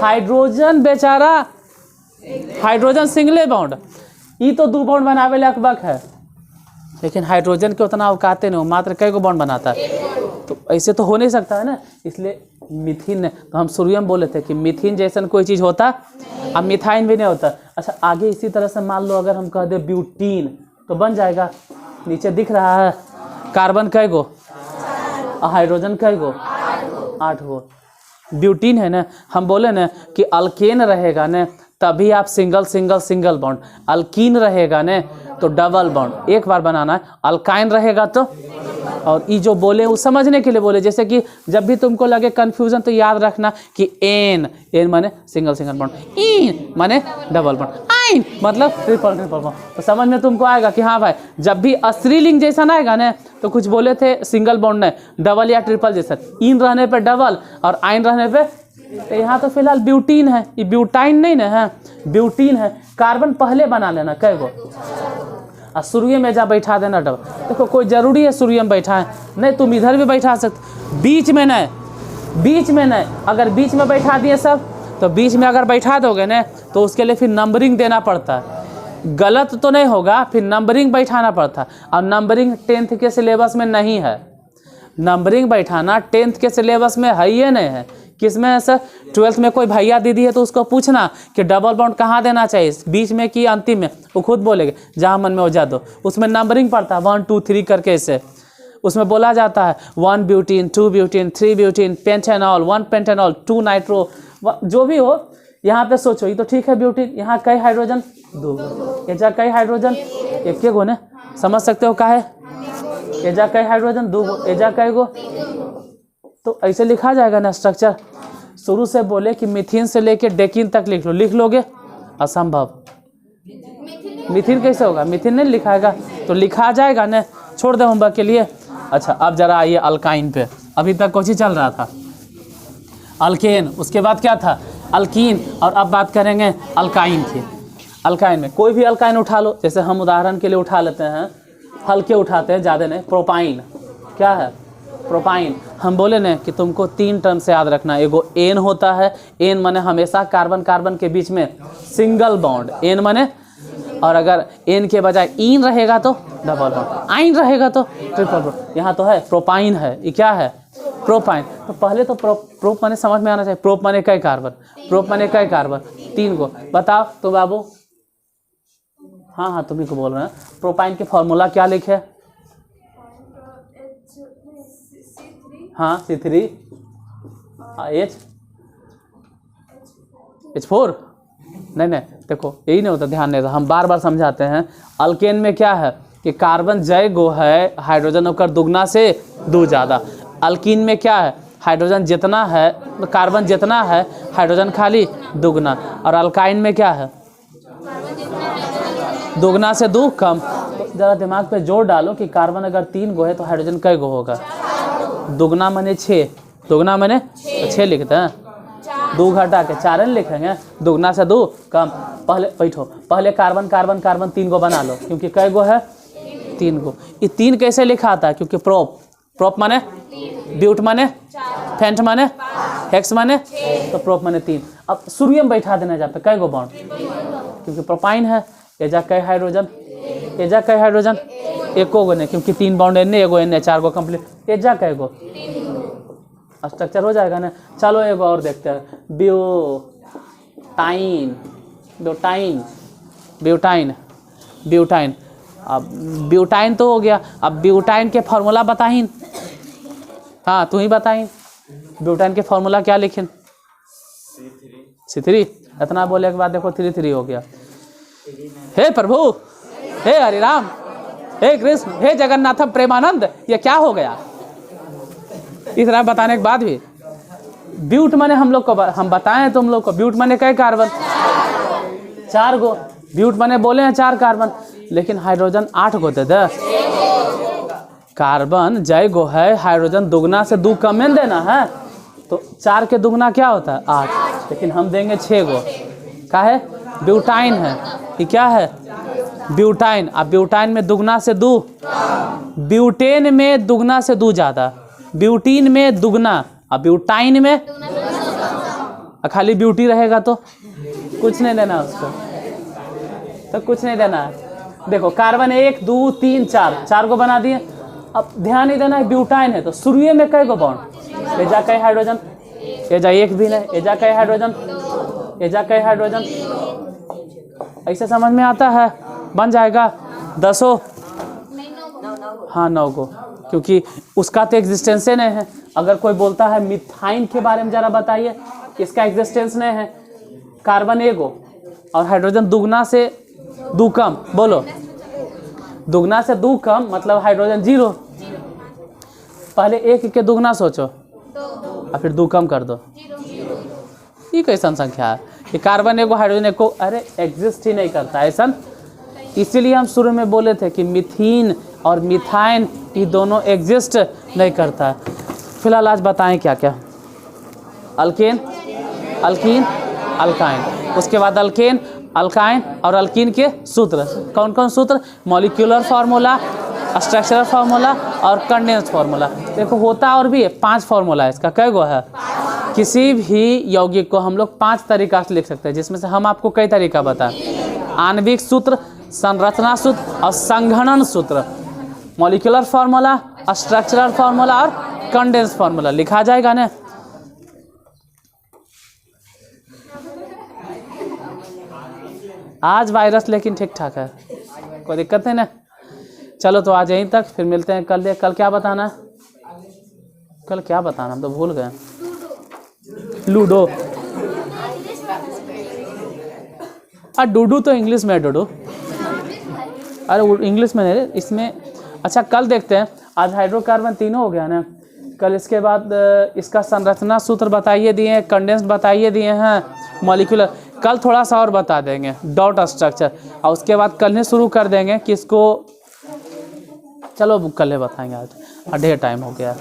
हाइड्रोजन बेचारा, हाइड्रोजन सिंगले बॉन्ड, ये तो 2 बॉन्ड बनावे लायक बक है, लेकिन हाइड्रोजन के उतना अवकाते नहीं, मात्र कई गो बॉन्ड बनाता है, तो ऐसे तो हो नहीं सकता है ना। इसलिए मीथीन, तो हम शुरू में बोले थे कि मीथीन जैसा कोई चीज़ होता, अब मिथाइन भी नहीं होता। अच्छा आगे इसी तरह से मान लो अगर हम कह दे ब्यूटीन, तो बन जाएगा, नीचे दिख रहा है कार्बन कई गो, हाइड्रोजन कई गो, 8 गो, ब्यूटीन है ना। हम बोले ना कि अल्केन रहेगा ना तभी आप सिंगल बॉन्ड, अल्कीन रहेगा ना तो डबल बॉन्ड, एक बार बनाना है। अल्काइन रहेगा तो, और ये जो बोले वो समझने के लिए बोले, जैसे कि जब भी तुमको लगे कंफ्यूजन तो याद रखना कि एन माने सिंगल बॉन्ड, इन माने डबल बॉन्ड, आइन मतलब ट्रिपल बॉन्ड, तो समझ में तुमको आएगा कि हाँ भाई जब भी स्त्रीलिंग जैसा ना आएगा ना तो कुछ बोले थे सिंगल बॉन्ड नहीं, डबल या ट्रिपल जैसा, इन रहने पे डबल और आइन रहने पे, तो यहाँ तो फिलहाल ब्यूटीन है, ये ब्यूटाइन नहीं ना है, ब्यूटीन है। कार्बन पहले बना लेना कई गो, और शुरुए में जा बैठा देना डबल। देखो कोई ज़रूरी है शुरुए में बैठाएं, नहीं तुम इधर भी बैठा सकते, बीच में नहीं, अगर बीच में बैठा दिए सब, तो बीच में अगर बैठा दोगे ना तो उसके लिए फिर नंबरिंग देना पड़ता है, गलत तो नहीं होगा, फिर नंबरिंग बैठाना पड़ता है, और नंबरिंग 10th के सिलेबस में नहीं है, नंबरिंग बैठाना 10th के सिलेबस में है ही नहीं है। किस में है सर? 12th में कोई भैया दीदी है तो उसको पूछना कि डबल बॉन्ड कहाँ देना चाहिए, बीच में कि अंतिम में, वो खुद बोलेंगे, जहाँ मन में हो जा दो। उसमें नंबरिंग पड़ता है 1 2 3 करके, इसे उसमें बोला जाता है 1 butene 2 butene 3 butene, pentanol 1 pentanol 2 nitro, जो भी हो। यहाँ पे सोचो ये तो ठीक है ब्यूटीन, यहाँ कई हाइड्रोजन 2, एजा कई हाइड्रोजन 1 गो ने, समझ सकते हो काहे, एजा कई हाइड्रोजन 2 गो, एजा कई गो, तो ऐसे लिखा जाएगा ना स्ट्रक्चर। शुरू से बोले कि मीथीन से लेके डेकिन तक लिख लो, लिख लोगे, असंभव। मीथीन कैसे होगा, मीथीन नहीं लिखाएगा तो लिखा जाएगा ना, छोड़ दे होमवर्क के लिए। अच्छा अब जरा आइए अल्काइन पे, अभी तक कुछ ही चल रहा था, अल्केन, उसके बाद क्या था अल्कीन, और अब बात करेंगे अल्काइन की। अल्काइन में कोई भी अल्काइन उठा लो, जैसे हम उदाहरण के लिए उठा लेते हैं, हल्के उठाते हैं, ज़्यादा नहीं, प्रोपाइन, क्या है प्रोपाइन। हम बोले ना कि तुमको 3 टर्म से याद रखना, एगो एन होता है, एन माने हमेशा कार्बन के बीच में सिंगल बॉन्ड, एन माने, और अगर एन के बजाय इन रहेगा तो डबल बॉन्ड, आइन रहेगा तो ट्रिपल बॉन्ड। यहाँ तो है प्रोपाइन है, ये क्या है प्रोपाइन। तो पहले तो प्रोप माने समझ में आना चाहिए, प्रोप माने कई कार्बन, प्रोप माने कई कार्बन, 3 गो। बताओ तो बाबू, हाँ तुम्ही को बोल रहे हैं, प्रोपाइन के फॉर्मूला क्या लिखे, हाँ C3 H4, नहीं देखो यही नहीं होता, ध्यान नहीं था, हम बार बार समझाते हैं। अल्केन में क्या है कि कार्बन जय गो है, हाइड्रोजन होकर दुगना से 2 ज़्यादा। अल्कीन में क्या है, हाइड्रोजन जितना है, कार्बन जितना है, हाइड्रोजन खाली दुगना। और अल्काइन में क्या है, दुगना से 2 कम। तो ज़रा दिमाग पे जोर डालो कि कार्बन अगर 3 गो है तो हाइड्रोजन कई गो होगा, दुगना मने 6, दुगना मने 6 लिखते हैं, 2 घटा के 4 लिखेंगे, दुगना से 2 कम। पहले बैठो, पहले कार्बन 3 गो बना लो, क्योंकि कई गो है 3 गो। ये 3 कैसे लिखा आता है, क्योंकि प्रोप माने, ब्यूट माने, फेंट माने, हेक्स माने, तो प्रोप माने 3। अब शुरू में बैठा देना जहाँ पे कई गो बॉन्ड, क्योंकि प्रोपाइन है, एजा कई हाइड्रोजन, एजा कई हाइड्रोजन, 1 गो नहीं, क्योंकि 3 बॉन्ड एन, 1 गो एन, 4 गो कंप्लीट, एजा कई गो, स्ट्रक्चर हो जाएगा ना। चलो एक और देखते हैं, ब्यूटाइन, ब्यूटाइन। अब ब्यूटाइन तो हो गया, अब ब्यूटाइन के फॉर्मूला बताइन। हाँ तू ही बताइन, ब्यूटाइन के फॉर्मूला क्या लिखें? C3। इतना बोले के बाद देखो 3 हो गया। हे प्रभु, हे हरि राम, हे कृष्ण, हे जगन्नाथ प्रेमानंद, ये क्या हो गया? इतना बताने के बाद भी ब्यूट माने हम लोग को हम बताएं तुम लोग को, ब्यूट माने कई कार्बन? 4 गो। ब्यूट माने बोले हैं 4 कार्बन, लेकिन हाइड्रोजन 8 गो दे दे। कार्बन जय गो है, हाइड्रोजन दुगना से 2 कम में देना है, तो 4 के दुगना क्या होता है? 8, लेकिन हम देंगे 6 गो। क्या है? ब्यूटाइन है। ये क्या है? ब्यूटाइन। अब ब्यूटाइन में दुगना से 2, ब्यूटेन में दुगना से 2 ज़्यादा, ब्यूटीन में दुगना, अब ब्यूटाइन में खाली ब्यूटी रहेगा तो कुछ नहीं देना उसको, तो कुछ नहीं देना है। देखो कार्बन 1 2 3 4 को बना दिए। अब ध्यान नहीं देना है ब्यूटाइन है तो शुरुए में कई गो बॉन्ड? एजा कई हाइड्रोजन, एजा 1 भी नहीं, एजा कई हाइड्रोजन, एजा कई हाइड्रोजन। ऐसे समझ में आता है? बन जाएगा 10। हाँ 9 गो, क्योंकि उसका तो एग्जिस्टेंस नहीं है। अगर कोई बोलता है मिथाइन के बारे में जरा बताइए, इसका एग्जिस्टेंस नहीं है। कार्बन 1 गो और हाइड्रोजन दुगना से 2 कम, बोलो दुगना से 2 कम मतलब हाइड्रोजन 0। पहले 1 के दुगना सोचो और फिर 2 कम कर दो, ये कैसन संख्या है? ये कार्बन 1 गो हाइड्रोजन 1 को, अरे एग्जिस्ट ही नहीं करता ऐसा। इसीलिए हम शुरू में बोले थे कि मिथीन और मिथाइन ये दोनों एग्जिस्ट नहीं करता है। फिलहाल आज बताएं क्या क्या? अल्केन, अल्कीन, अल्काइन, उसके बाद अल्केन, अल्काइन और अल्कीन के सूत्र। कौन कौन सूत्र? मॉलिक्यूलर फार्मूला, स्ट्रक्चरल फार्मूला और कंडेंस फार्मूला। देखो होता और भी है, 5 फार्मूला है इसका। कई गो है? किसी भी यौगिक को हम लोग 5 तरीका से लिख सकते हैं, जिसमें से हम आपको कई तरीका बताएं। आणविक सूत्र, संरचना सूत्र और संघनन सूत्र। मॉलिक्यूलर फार्मूला, स्ट्रक्चरल फार्मूला और कंडेंस फार्मूला लिखा जाएगा ना। आज वायरस लेकिन ठीक ठाक है, कोई दिक्कत नहीं ना। चलो तो आज यहीं तक, फिर मिलते हैं कल। कल क्या बताना? कल क्या बताना हम तो भूल गए। लूडो। डूडू तो इंग्लिश में है, डूडू। अरे इंग्लिश में नहीं, इसमें। अच्छा कल देखते हैं। आज हाइड्रोकार्बन तीनों हो गया ना। कल इसके बाद इसका संरचना सूत्र बताइए दिए हैं, कंडेंस बताइए दिए हैं, मॉलिक्यूलर कल थोड़ा सा और बता देंगे, डॉट स्ट्रक्चर। और उसके बाद कल ही शुरू कर देंगे कि इसको, चलो कल ही बताएंगे, आज ढेर टाइम हो गया।